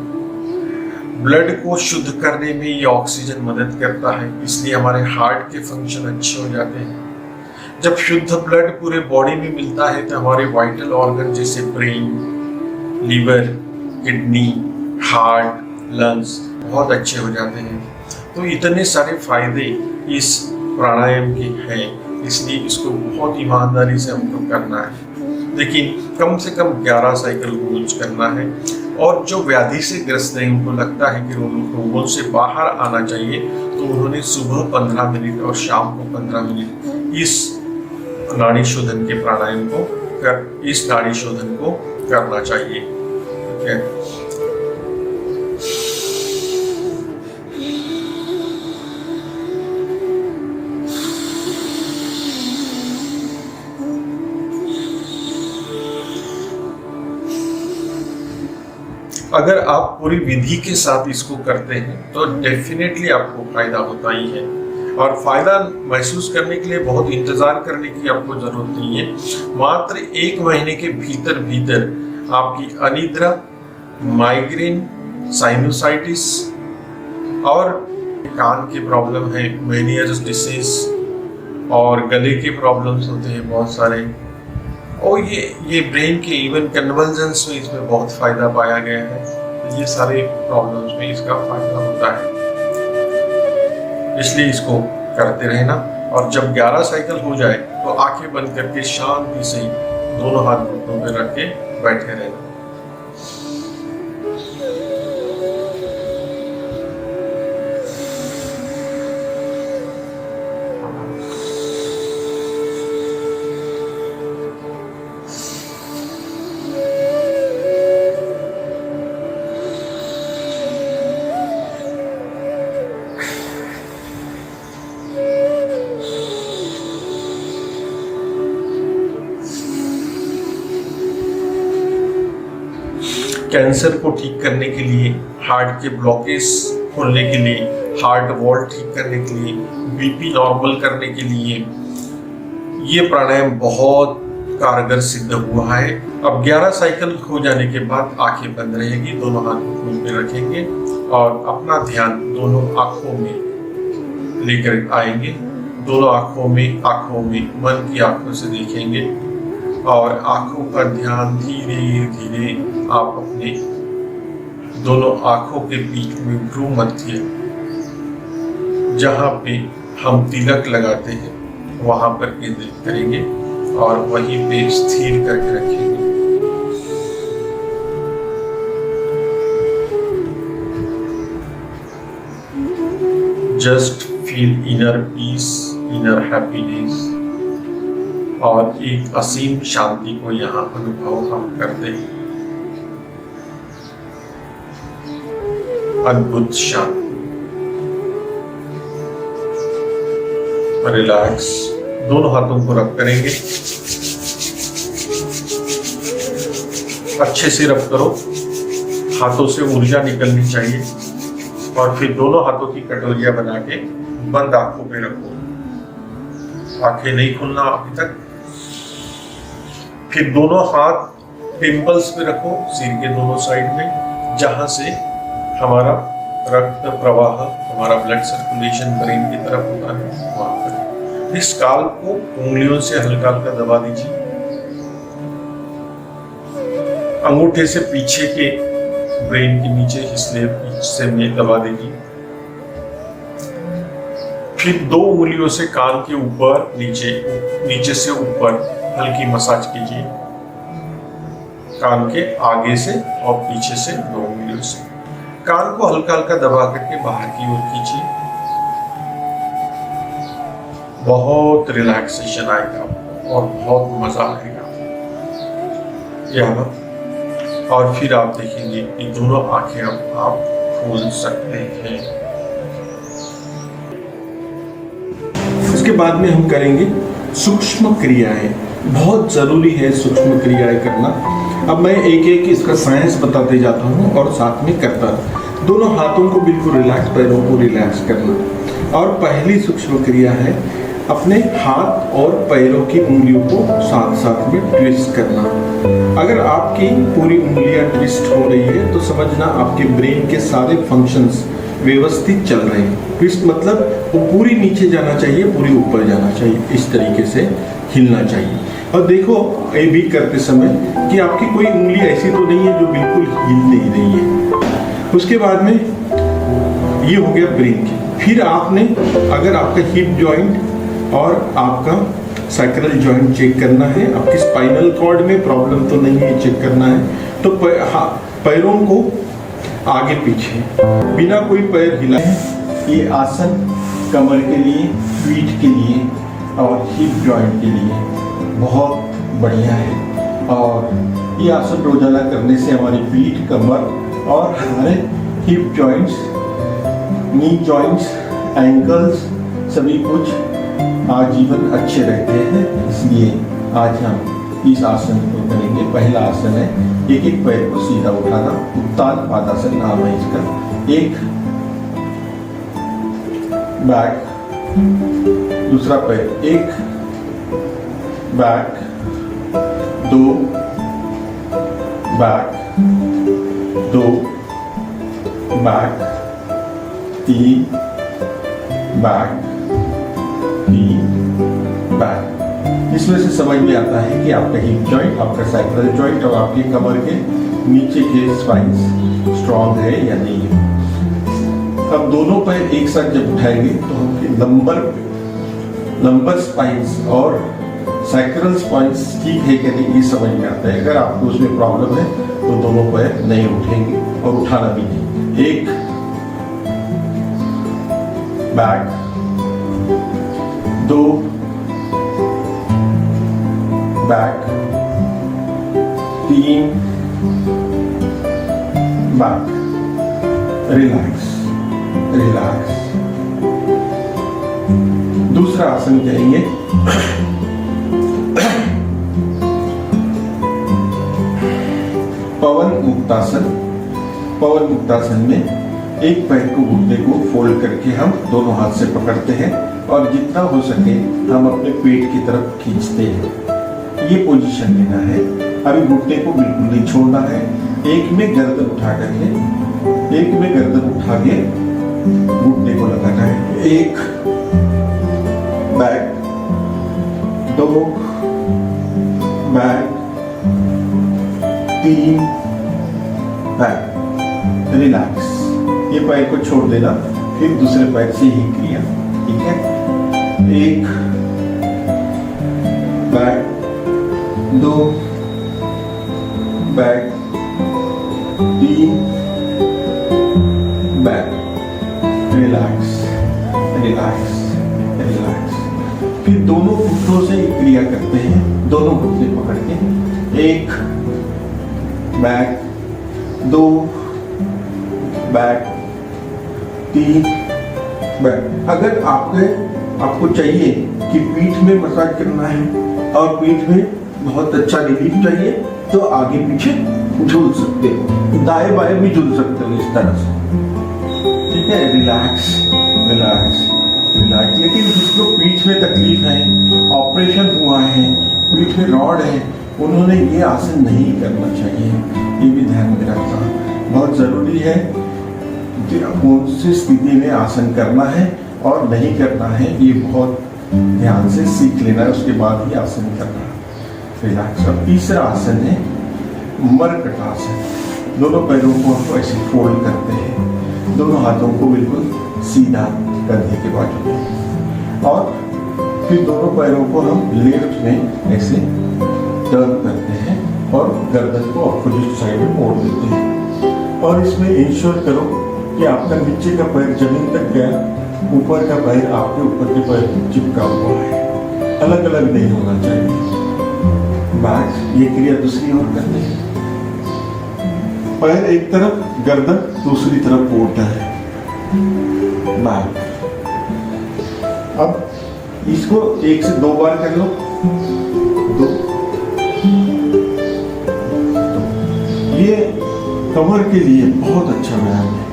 ब्लड को शुद्ध करने में ये ऑक्सीजन मदद करता है, इसलिए हमारे हार्ट के फंक्शन अच्छे हो जाते हैं। जब शुद्ध ब्लड पूरे बॉडी में मिलता है तो हमारे वाइटल ऑर्गन जैसे brain, liver, kidney, heart, lungs बहुत अच्छे हो जाते हैं। तो इतने सारे फायदे इस प्राणायाम के हैं, इसलिए इसको बहुत ईमानदारी से हमको करना है। लेकिन कम से कम 11 साइकिल रोज करना है। और जो व्याधि से ग्रस्त हैं, उनको लगता है कि रोगों से बाहर आना चाहिए, तो उन्होंने सुबह 15 मिनट और शाम को 15 मिनट इस नाड़ी शोधन के प्राणायाम को इस नाड़ी शोधन को करना चाहिए। ठीक है। अगर आप पूरी विधि के साथ इसको करते हैं तो डेफिनेटली आपको फायदा होता ही है। और फायदा महसूस करने के लिए बहुत इंतजार करने की आपको जरूरत नहीं है। मात्र 1 महीने के भीतर भीतर आपकी अनिद्रा, माइग्रेन, साइनोसाइटिस और कान की प्रॉब्लम है, मेनियर्स डिसीज और गले के प्रॉब्लम्स होते हैं बहुत सारे, और ये ब्रेन के इवन कन्वर्जेंस में इसमें बहुत फायदा पाया गया है। तो ये सारे प्रॉब्लम्स में इसका फायदा होता है, इसलिए इसको करते रहना। और जब 11 साइकिल हो जाए तो आंखें बंद करके शांति से दोनों हाथ घुटनों पे रख के बैठे रहना। कैंसर को ठीक करने के लिए, हार्ट के ब्लॉकेज खोलने के लिए, हार्ट वॉल ठीक करने के लिए, बीपी नॉर्मल करने के लिए ये प्राणायाम बहुत कारगर सिद्ध हुआ है। अब 11 साइकिल हो जाने के बाद आंखें बंद रहेगी, दोनों हाथ घुटनों पे रखेंगे और अपना ध्यान दोनों आंखों में लेकर आएंगे। दोनों आंखों में मन की आंखों से देखेंगे और आंखों का ध्यान धीरे धीरे आप अपने दोनों आंखों के बीच में भ्रू मध्य, जहां पे हम तिलक लगाते हैं, वहां पर केंद्रित करेंगे और वहीं पे स्थिर करके रखेंगे। Just feel inner peace, inner happiness और एक असीम शांति को यहाँ अनुभव हम करते हैं। अद्भुत शांति। रिलैक्स, दोनों हाथों को रब करेंगे, अच्छे से रब करो, हाथों से ऊर्जा निकलनी चाहिए और फिर दोनों हाथों की कटोरियां बना के बंद आंखों पे रखो, आंखें नहीं खोलना अभी तक। फिर दोनों हाथ टेम्पल्स पे रखो, सिर के दोनों साइड में, जहां से हमारा रक्त प्रवाह, हमारा ब्लड सर्कुलेशन ब्रेन की तरफ होता है, वहां पर। इस काल को उंगलियों से हल्का हल्का दबा दीजिए, अंगूठे से पीछे के ब्रेन के नीचे हिस्से में दबा दीजिए। फिर 2 उंगलियों से कान के ऊपर नीचे से ऊपर हल्की मसाज कीजिए, कान के आगे से और पीछे से 2 उंगलियों से। कान को हल्का हल्का दबा करके बाहर की ओर खींचिए, बहुत रिलैक्सेशन आएगा और बहुत मजा आएगा यहाँ। और फिर आप देखेंगे कि दोनों आंखें आप खोल सकते हैं। इसके बाद में हम करेंगे सूक्ष्म क्रियाएं। बहुत जरूरी है सूक्ष्म क्रियाएं करना। अब मैं एक एक इसका साइंस बताते जाता हूँ और साथ में करता रहूँ। दोनों हाथों को बिल्कुल रिलैक्स, पैरों को रिलैक्स करना। और पहली सूक्ष्म क्रिया है अपने हाथ और पैरों की उंगलियों को साथ साथ में ट्विस्ट करना। अगर आपकी पूरी उंगलियां ट्विस्ट हो रही है तो समझना आपके ब्रेन के सारे फंक्शंस व्यवस्थित चल रहे हैं। ट्विस्ट मतलब वो पूरी नीचे जाना चाहिए, पूरी ऊपर जाना चाहिए, इस तरीके से हिलना चाहिए। और देखो ये भी करते समय कि आपकी कोई उंगली ऐसी तो नहीं है जो बिल्कुल हिल नहीं रही है। उसके बाद में ये हो गया ब्रेन की। फिर आपने अगर आपका हिप जॉइंट और आपका सैक्रल जॉइंट चेक करना है, आपकी स्पाइनल कॉर्ड में प्रॉब्लम तो नहीं है, चेक करना है, तो पैरों को आगे पीछे बिना कोई पैर हिलाए। ये आसन कमर के लिए, पीठ के लिए और हिप जॉइंट के लिए बहुत बढ़िया है। और ये आसन रोजाना करने से हमारी पीठ, कमर और हमारे हिप जॉइंट्स, नी जॉइंट्स, एंकल्स सभी कुछ आजीवन अच्छे रहते हैं। इसलिए आज हम इस आसन को करेंगे। पहला आसन है एक एक पैर को सीधा उठाना, उत्तान पादासन नाम है इसका। एक बैक, दूसरा पैर एक back, 2 back, 2 back, 3 back, 3 back. इसमें से समझ में आता है कि आपका हिप जॉइंट, आपका सैक्रल जॉइंट और आपके कमर के नीचे के स्पाइंस स्ट्रॉन्ग है या नहीं है। अब दोनों पैर एक साथ जब उठाएंगे तो हम लंबर स्पाइंस और सैक्रल स्पाइंस ठीक है कि नहीं ये समझ में आता है। अगर आपको उसमें प्रॉब्लम है तो दोनों पैर नहीं उठेंगे और उठाना भी नहीं। एक back, 2 back, 3 back. Relax, relax. दूसरा आसन करेंगे पवन मुक्तासन। पवन मुक्तासन में एक पैर को घुटने को फोल्ड करके हम दोनों हाथ से पकड़ते हैं और जितना हो सके हम अपने पेट की तरफ खींचते हैं। ये पोजीशन लेना है। अभी घुटने को बिल्कुल नहीं छोड़ना है। एक में गर्दन उठा करके, एक में गर्दन उठा के घुटने को लगाना है। 1 बैक, 2 बैक, 3 बैक। रिलैक्स। ये पैर को छोड़ देना, फिर दूसरे पैर से ही क्रिया। ठीक है। 1 back, 2 back, 3 back. Relax, relax, relax. फिर दोनों घुटनों से क्रिया करते हैं, दोनों घुटने पकड़ के। 1 बैक, 2 बैक, 3 बैक। अगर आपको चाहिए कि पीठ में मसाज करना है और पीठ में बहुत अच्छा रिलीफ चाहिए तो आगे पीछे झूल सकते हो, दाएं बाएं भी झूल सकते हो इस तरह से। ठीक है। Relax, relax, relax. लेकिन जिसको पीठ में तकलीफ है, ऑपरेशन हुआ है, पीठ में रॉड है, उन्होंने ये आसन नहीं करना चाहिए। ये भी ध्यान में रखना बहुत जरूरी है। कौन सी स्थिति में आसन करना है और नहीं करना है ये बहुत ध्यान से सीख लेना है, उसके बाद ही आसन करना है। रिलैक्स। और तीसरा आसन है मरकट आसन। दोनों पैरों को हम ऐसे फोल्ड करते हैं, दोनों हाथों को बिल्कुल सीधा कंधे के बाजू में, और फिर दोनों पैरों को हम लेफ्ट में ऐसे टर्न करते हैं और गर्दन को अपोजिट साइड में मोड़ देते हैं। और इसमें इंश्योर करो कि आपका नीचे का पैर जमीन तक गया, ऊपर का पैर आपके ऊपर के पैर चिपका हुआ है, अलग अलग नहीं होना चाहिए। बैक। ये क्रिया दूसरी ओर करते हैं। पैर एक तरफ, गर्दन दूसरी तरफ मोड़ता है। बैक। अब इसको 1 से 2 बार कर लो। 2। ये कमर के लिए बहुत अच्छा व्यायाम है।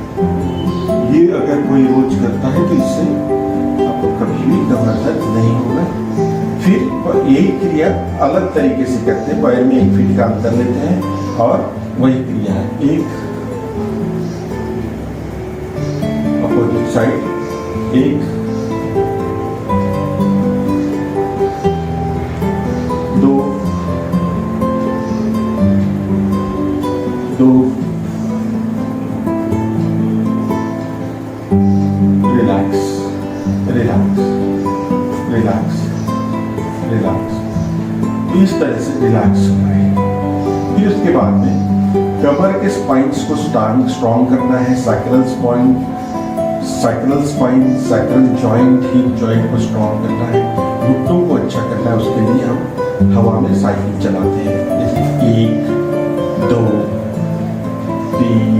ये अगर कोई रोज करता है तो इससे आपको कभी भी कमर दर्द नहीं होगा। फिर यही क्रिया अलग तरीके से करते हैं। पैर में 1 फीट का अंतर लेते हैं और वही क्रिया है। 1 opposite side, 1 2 2। Relax, relax, relax, relax. इस तरह से रिलैक्स होना है। फिर उसके बाद में कमर के स्पाइन्स को स्ट्रॉन्ग करना है। Sacral spine, sacral joint, hip joint को स्ट्रॉन्ग करना है। घुटनों को अच्छा करना है। उसके लिए हम हवा में साइकिल चलाते हैं, जैसे 1 2 3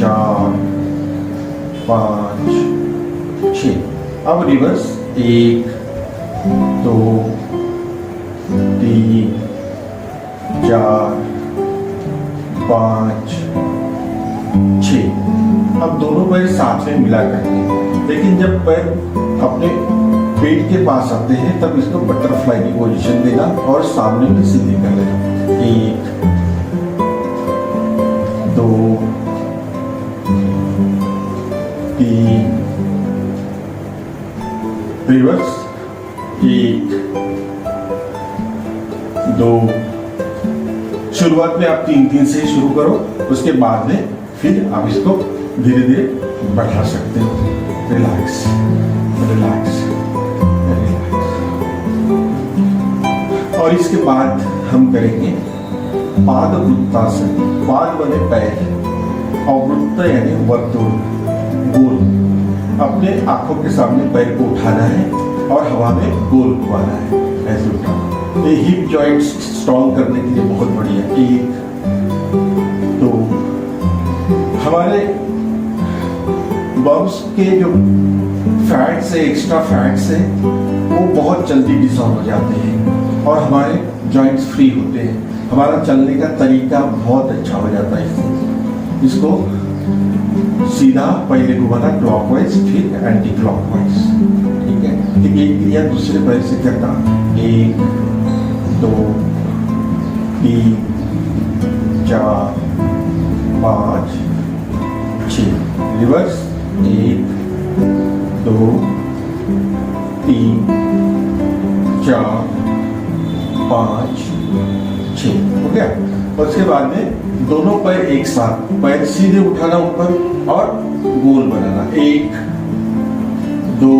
4 5 6। अब रिवर्स 1 2 3 4 5 6। अब दोनों पैर साथ में मिला करते हैं, लेकिन जब पैर अपने पेट के पास आते हैं तब इसको बटरफ्लाई की पोजीशन देना और सामने में सीधे कर लेना। 1 2 3 3 से ही शुरू करो, उसके बाद में फिर आप इसको धीरे धीरे बढ़ा सकते हो। Relax relax relax. और इसके बाद हम करेंगे पाद वृत्तासन। पाद बने पैर और वृत्त यानी वर्तुल, गोल। अपने आंखों के सामने पैर को उठाना है और हवा में गोल घुमाना है, ऐसे उठाना। ये हिप जॉइंट्स स्ट्रॉन्ग करने के लिए बहुत बढ़िया। 1 2। हमारे बम्स के जो फैट्स है, एक्स्ट्रा फैट्स है, वो बहुत जल्दी डिसॉल्व हो जाते हैं और हमारे जॉइंट्स फ्री होते हैं। हमारा चलने का तरीका बहुत अच्छा हो जाता है इससे। इसको सीधा पहले घुमाना क्लॉकवाइज, फिर एंटी क्लॉकवाइज, ठीक है। ठीक एक क्रिया दूसरे पैर से करना। 1 2 3 4 5 6। रिवर्स 1 2 3 4 5 6। हो गया। और उसके बाद में दोनों पैर एक साथ, पैर सीधे उठाना ऊपर और गोल बनाना। 1 2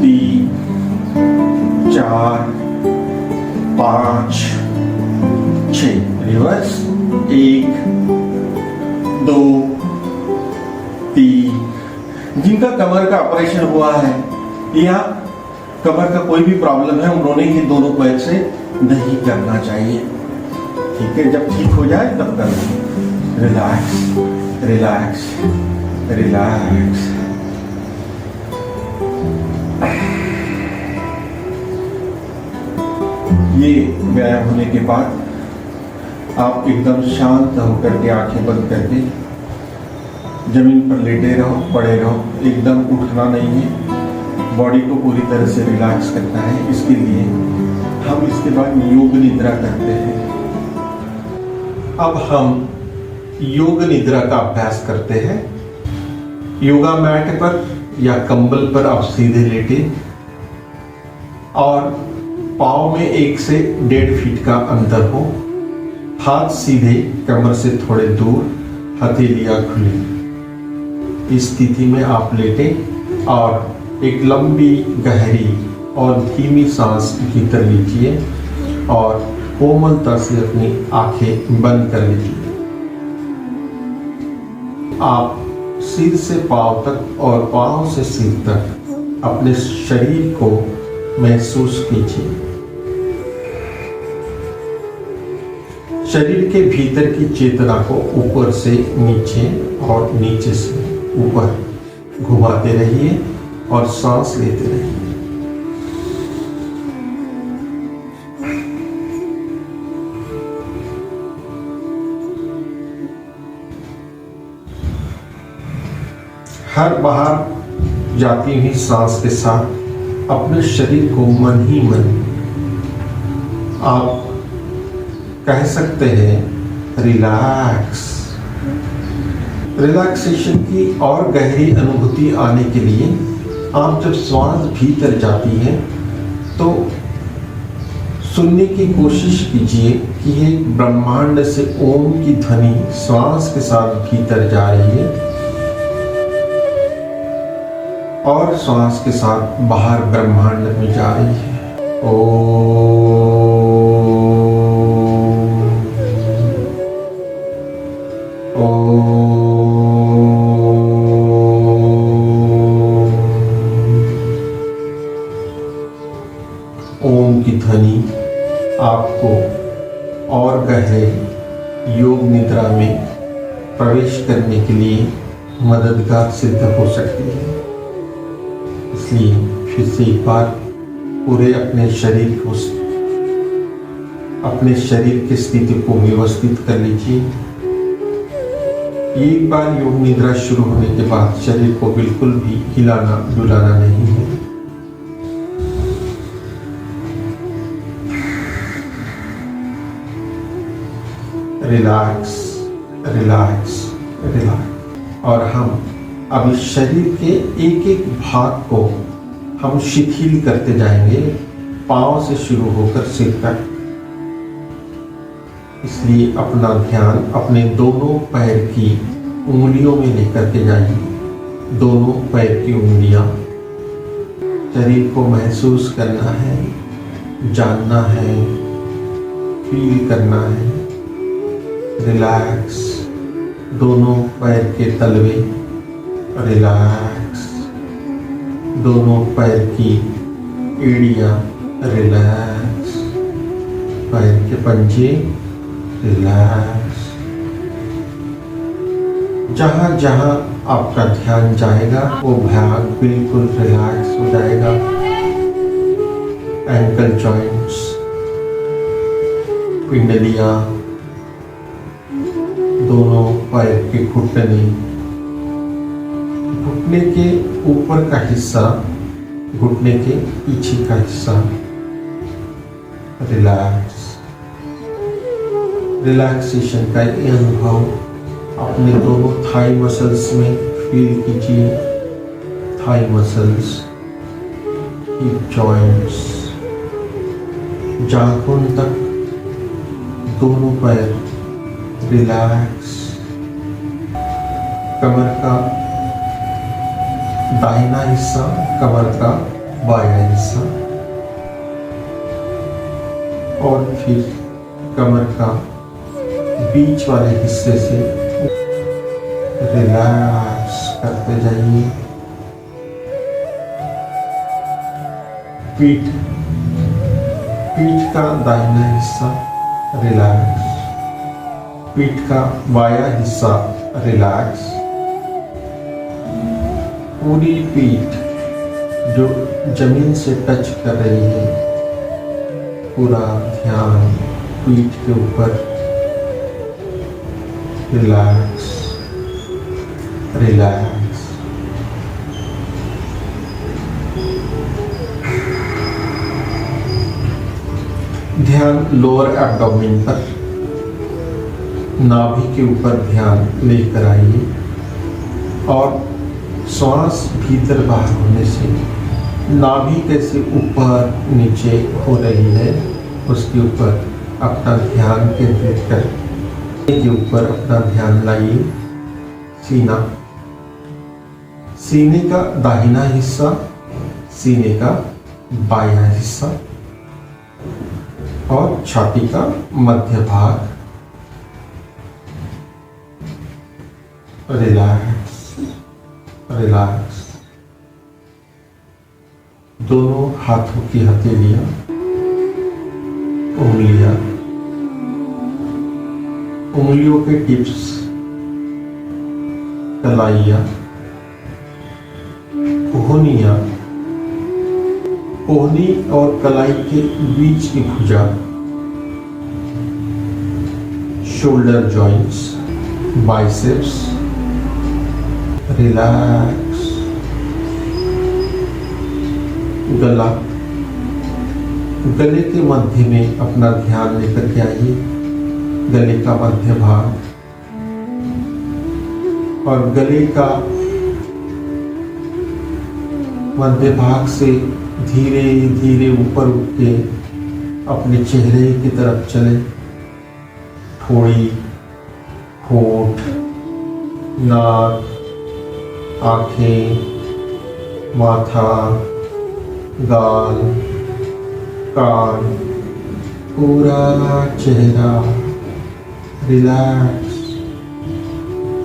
3 4 5 6। रिवर्स 1 2 3। जिनका कमर का ऑपरेशन हुआ है या कमर का कोई भी प्रॉब्लम है, उन्होंने ये दोनों पैर से नहीं करना चाहिए, ठीक है। जब ठीक हो जाए तब कर लो। Relax relax relax. ये व्यायाम होने के बाद आप एकदम शांत होकर के आंखें बंद करके जमीन पर लेटे रहो, पड़े रहो, एकदम उठना नहीं है। बॉडी को पूरी तरह से रिलैक्स करना है। इसके लिए हम इसके बाद योग निद्रा करते हैं। अब हम योग निद्रा का अभ्यास करते हैं। योगा मैट पर या कंबल पर आप सीधे लेटे और पाँव में 1 से 1.5 फीट का अंतर हो। हाथ सीधे कमर से थोड़े दूर, हथेलियां खुली। इस स्थिति में आप लेटे और एक लंबी गहरी और धीमी सांस भीतर लीजिए और कोमलता से अपनी आंखें बंद कर लीजिए। आप सिर से पांव तक और पांव से सिर तक अपने शरीर को महसूस कीजिए। शरीर के भीतर की चेतना को ऊपर से नीचे और नीचे से ऊपर घुमाते रहिए और सांस लेते रहिए। हर बाहर जाती हुई सांस के साथ अपने शरीर को मन ही मन आप कह सकते हैं रिलैक्स। रिलैक्सेशन की और गहरी अनुभूति आने के लिए आप जब श्वास भीतर जाती है तो सुनने की कोशिश कीजिए कि ये ब्रह्मांड से ओम की ध्वनि श्वास के साथ भीतर जा रही है और श्वास के साथ बाहर ब्रह्मांड में जा रही है। ओम की ध्वनि आपको और गहरे योग निद्रा में प्रवेश करने के लिए मददगार सिद्ध हो सकती है। इसलिए फिर से एक बार पूरे अपने शरीर की स्थिति को व्यवस्थित कर लीजिए। एक बार योग निद्रा शुरू होने के बाद शरीर को बिल्कुल भी हिलाना डुलाना नहीं है। Relax relax relax. और हम अब इस शरीर के एक एक भाग को हम शिथिल करते जाएंगे, पांव से शुरू होकर सिर तक। इसलिए अपना ध्यान अपने दोनों पैर की उंगलियों में लेकर के जाइए। दोनों पैर की उंगलियां शरीर को महसूस करना है, जानना है, फील करना है। रिलैक्स। दोनों पैर के तलवे रिलैक्स। दोनों पैर की एड़ियां रिलैक्स। पैर के पंजे रिलैक्स। जहां जहां आपका ध्यान जाएगा वो भाग बिल्कुल रिलैक्स हो जाएगा। एंकल जॉइंट्स, पिंडलियां, दोनों पैर के घुटने, घुटने के ऊपर का हिस्सा, घुटने के पीछे का हिस्सा रिलैक्स। रिलैक्सेशन का ये अनुभव अपने दोनों थाई मसल्स में फील कीजिए। थाई मसल्स, हिप जॉइंट्स, जांघों तक दोनों पैर रिलैक्स। कमर का दाहिना हिस्सा, कमर का बायां हिस्सा, और फिर कमर का बीच वाले हिस्से से रिलैक्स करते जाइए। पीठ का दाहिना हिस्सा रिलैक्स। पीठ का बायां हिस्सा रिलैक्स। पूरी पीठ जो जमीन से टच कर रही है, पूरा ध्यान पीठ के ऊपर रिलैक्स रिलैक्स। ध्यान लोअर एब्डोमेन पर, नाभि के ऊपर ध्यान लेकर आइए और श्वास भीतर बाहर होने से नाभि कैसे ऊपर नीचे हो रही है उसके ऊपर अपना ध्यान केंद्रित कर के ऊपर अपना ध्यान लाइए। सीना, सीने का दाहिना हिस्सा, सीने का बायां हिस्सा और छाती का मध्य भाग रिलैक्स रिलैक्स। दोनों हाथों की हथेलियां, उंगलियां, उंगलियों के टिप्स, कलाइयां, कोहनियां, कोहनी और कलाई के बीच की भुजा, शोल्डर जॉइंट्स, बाइसेप्स रिलैक्स। गला, गले के मध्य में अपना ध्यान लेकर के आइए। गले का मध्य भाग और गले का मध्य भाग से धीरे धीरे ऊपर उठ के अपने चेहरे की तरफ चले। ठोड़ी, होठ, नाक, आंखें, माथा, गाल, कान, पूरा चेहरा रिलैक्स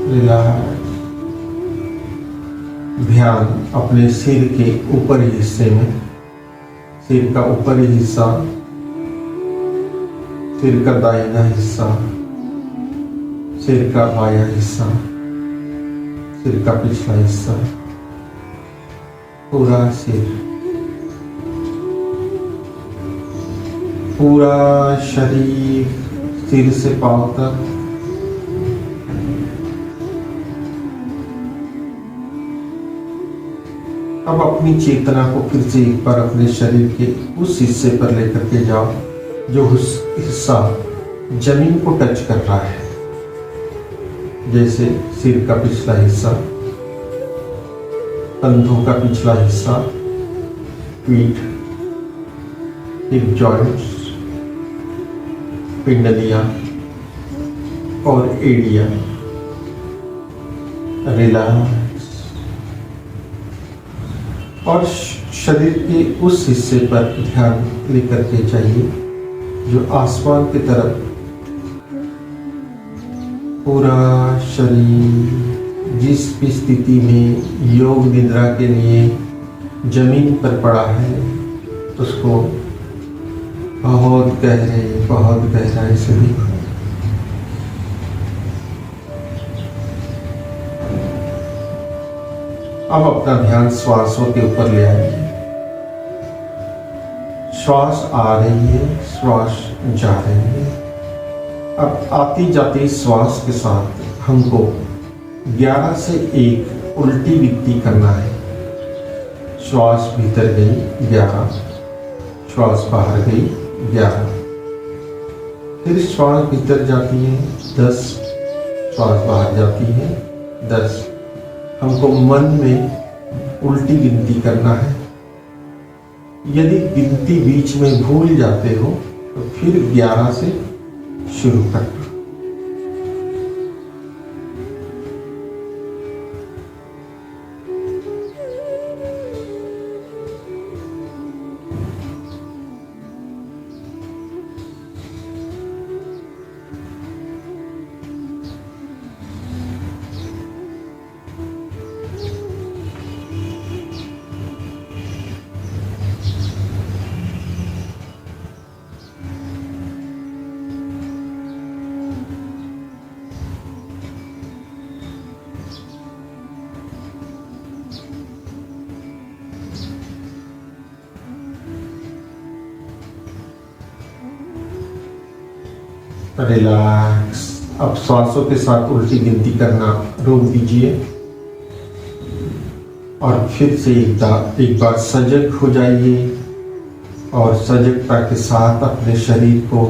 रिलैक्स। ध्यान अपने सिर के ऊपरी हिस्से में, सिर का ऊपरी हिस्सा, सिर का दाहिना हिस्सा, सिर का बायां हिस्सा, सिर का पिछला हिस्सा, पूरा सिर, पूरा शरीर सिर से पांव तक अब अपनी चेतना को फिर से एक बार अपने शरीर के उस हिस्से पर लेकर के जाओ जो उस हिस्सा जमीन को टच कर रहा है, जैसे सिर का पिछला हिस्सा, कंधों का पिछला हिस्सा, पीठ, हिप जॉइंट्स, पिंडलियां, और एडिया। रिलैक्स। और शरीर के उस हिस्से पर ध्यान लेकर के जाइए जो आसमान की तरफ। पूरा शरीर जिस भी स्थिति में योग निद्रा के लिए जमीन पर पड़ा है उसको बहुत गहराई से देखो। अब अपना ध्यान श्वासों के ऊपर ले आइए। श्वास आ रही है, श्वास जा रही है। अब आती जाती श्वास के साथ हमको 11 से 1 उल्टी गिनती करना है। श्वास भीतर गई 11, श्वास बाहर गई 11, फिर श्वास भीतर जाती है 10, श्वास बाहर जाती है 10। हमको मन में उल्टी गिनती करना है। यदि गिनती बीच में भूल जाते हो तो फिर 11 से शुरू करना। रिलैक्स। अब सांसों के साथ उल्टी गिनती करना रोक दीजिए और फिर से एक बार सजग हो जाइए और सजगता के साथ अपने शरीर को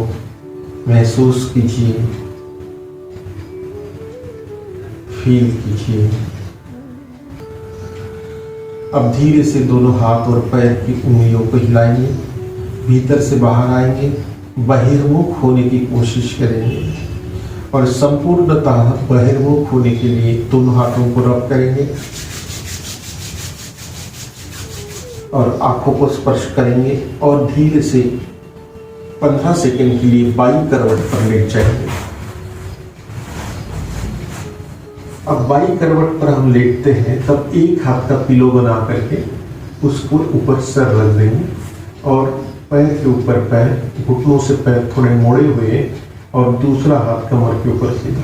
महसूस कीजिए, फील कीजिए। अब धीरे से दोनों हाथ और पैर की उंगलियों को हिलाएंगे, भीतर से बाहर आएंगे, बहिर्मुख होने की कोशिश करेंगे और संपूर्णतः बहिर्मुख होने के लिए दोनों हाथों को रब करेंगे और आंखों को स्पर्श करेंगे और धीरे से 15 सेकंड के लिए बाई करवट पर लेट जाएंगे। अब बाई करवट पर हम लेटते हैं तब एक हाथ का पिलो बना करके उसको ऊपर सर रख देंगे और पैर के ऊपर पैर, घुटनों से पैर थोड़े मोड़े हुए और दूसरा हाथ कमर के ऊपर सीधा।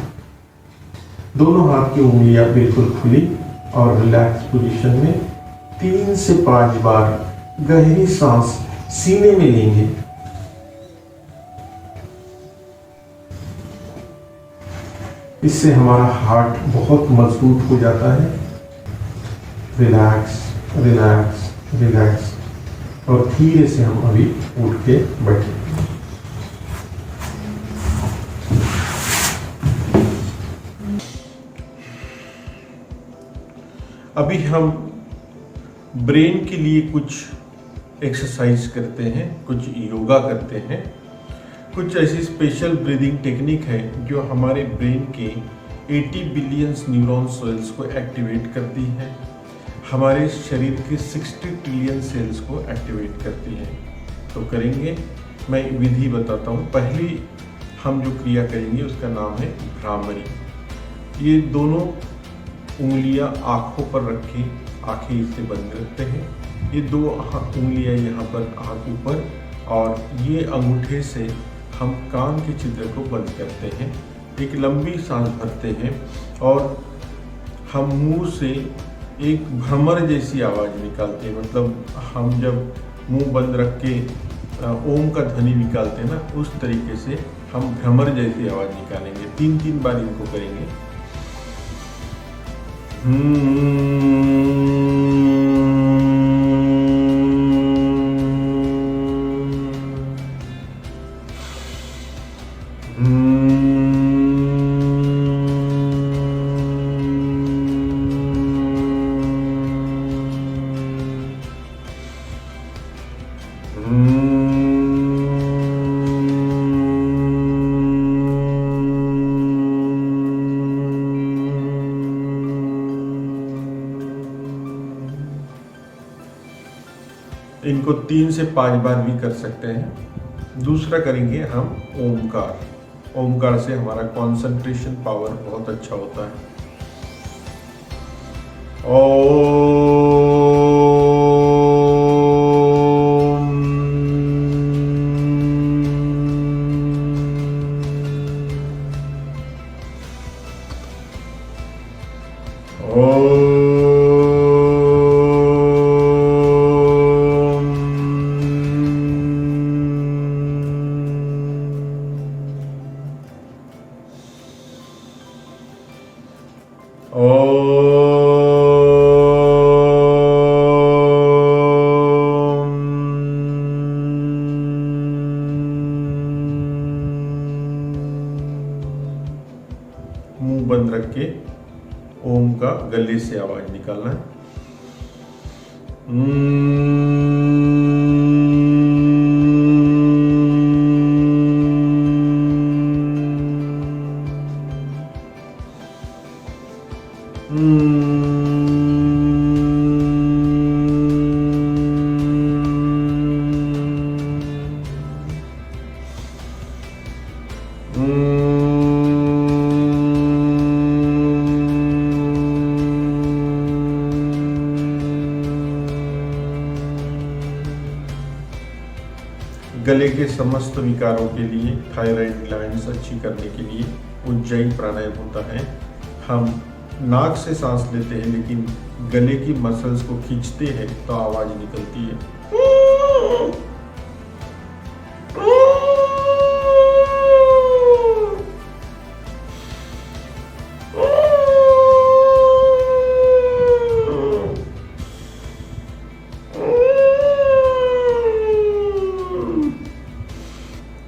दोनों हाथ की उंगलियां बिल्कुल खुली और रिलैक्स पोजीशन में 3 से 5 बार गहरी सांस सीने में लेंगे। इससे हमारा हार्ट बहुत मजबूत हो जाता है। Relax, relax, relax. और धीरे से हम अभी उठ के बैठे। अभी हम ब्रेन के लिए कुछ एक्सरसाइज करते हैं, कुछ योगा करते हैं। कुछ ऐसी स्पेशल ब्रीदिंग टेक्निक है जो हमारे ब्रेन के 80 बिलियन न्यूरॉन सेल्स को एक्टिवेट करती है, हमारे शरीर के 60 ट्रिलियन सेल्स को एक्टिवेट करती है। तो करेंगे, मैं विधि बताता हूँ। पहली हम जो क्रिया करेंगे उसका नाम है भ्रामरी। ये दोनों उंगलियां आँखों पर रखें, आँखें इससे बंद रखते हैं। ये 2 उंगलियां यहाँ पर आँख ऊपर और ये अंगूठे से हम कान के छिद्र को बंद करते हैं। एक लंबी सांस भरते हैं और हम मुंह से एक भ्रमर जैसी आवाज़ निकालते हैं। मतलब हम जब मुंह बंद रख के ओम का ध्वनि निकालते हैं ना, उस तरीके से हम भ्रमर जैसी आवाज़ निकालेंगे। 3-3 बार इनको करेंगे। इनको 3 से 5 बार भी कर सकते हैं। दूसरा करेंगे हम ओमकार। ओमकार से हमारा कंसंट्रेशन पावर बहुत अच्छा होता है। मुंह बंद रख के ओम का गले से आवाज निकालना है। गले के समस्त विकारों के लिए, थायराइड ग्लैंड्स अच्छी करने के लिए उज्जयी प्राणायाम होता है। हम नाक से सांस लेते हैं लेकिन गले की मसल्स को खींचते हैं तो आवाज निकलती है।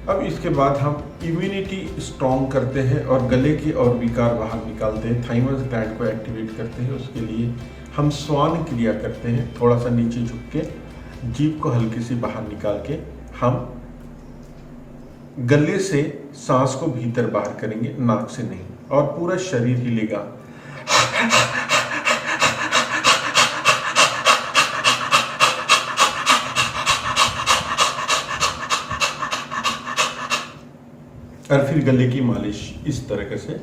अब इसके बाद हम इम्यूनिटी स्ट्रॉन्ग करते हैं और गले के और विकार बाहर निकालते हैं, थाइमस ग्लैंड को एक्टिवेट करते हैं। उसके लिए हम श्वान क्रिया करते हैं। थोड़ा सा नीचे झुक के जीभ को हल्के से बाहर निकाल के हम गले से सांस को भीतर बाहर करेंगे, नाक से नहीं, और पूरा शरीर हिलेगा। और फिर गले की मालिश इस तरीके से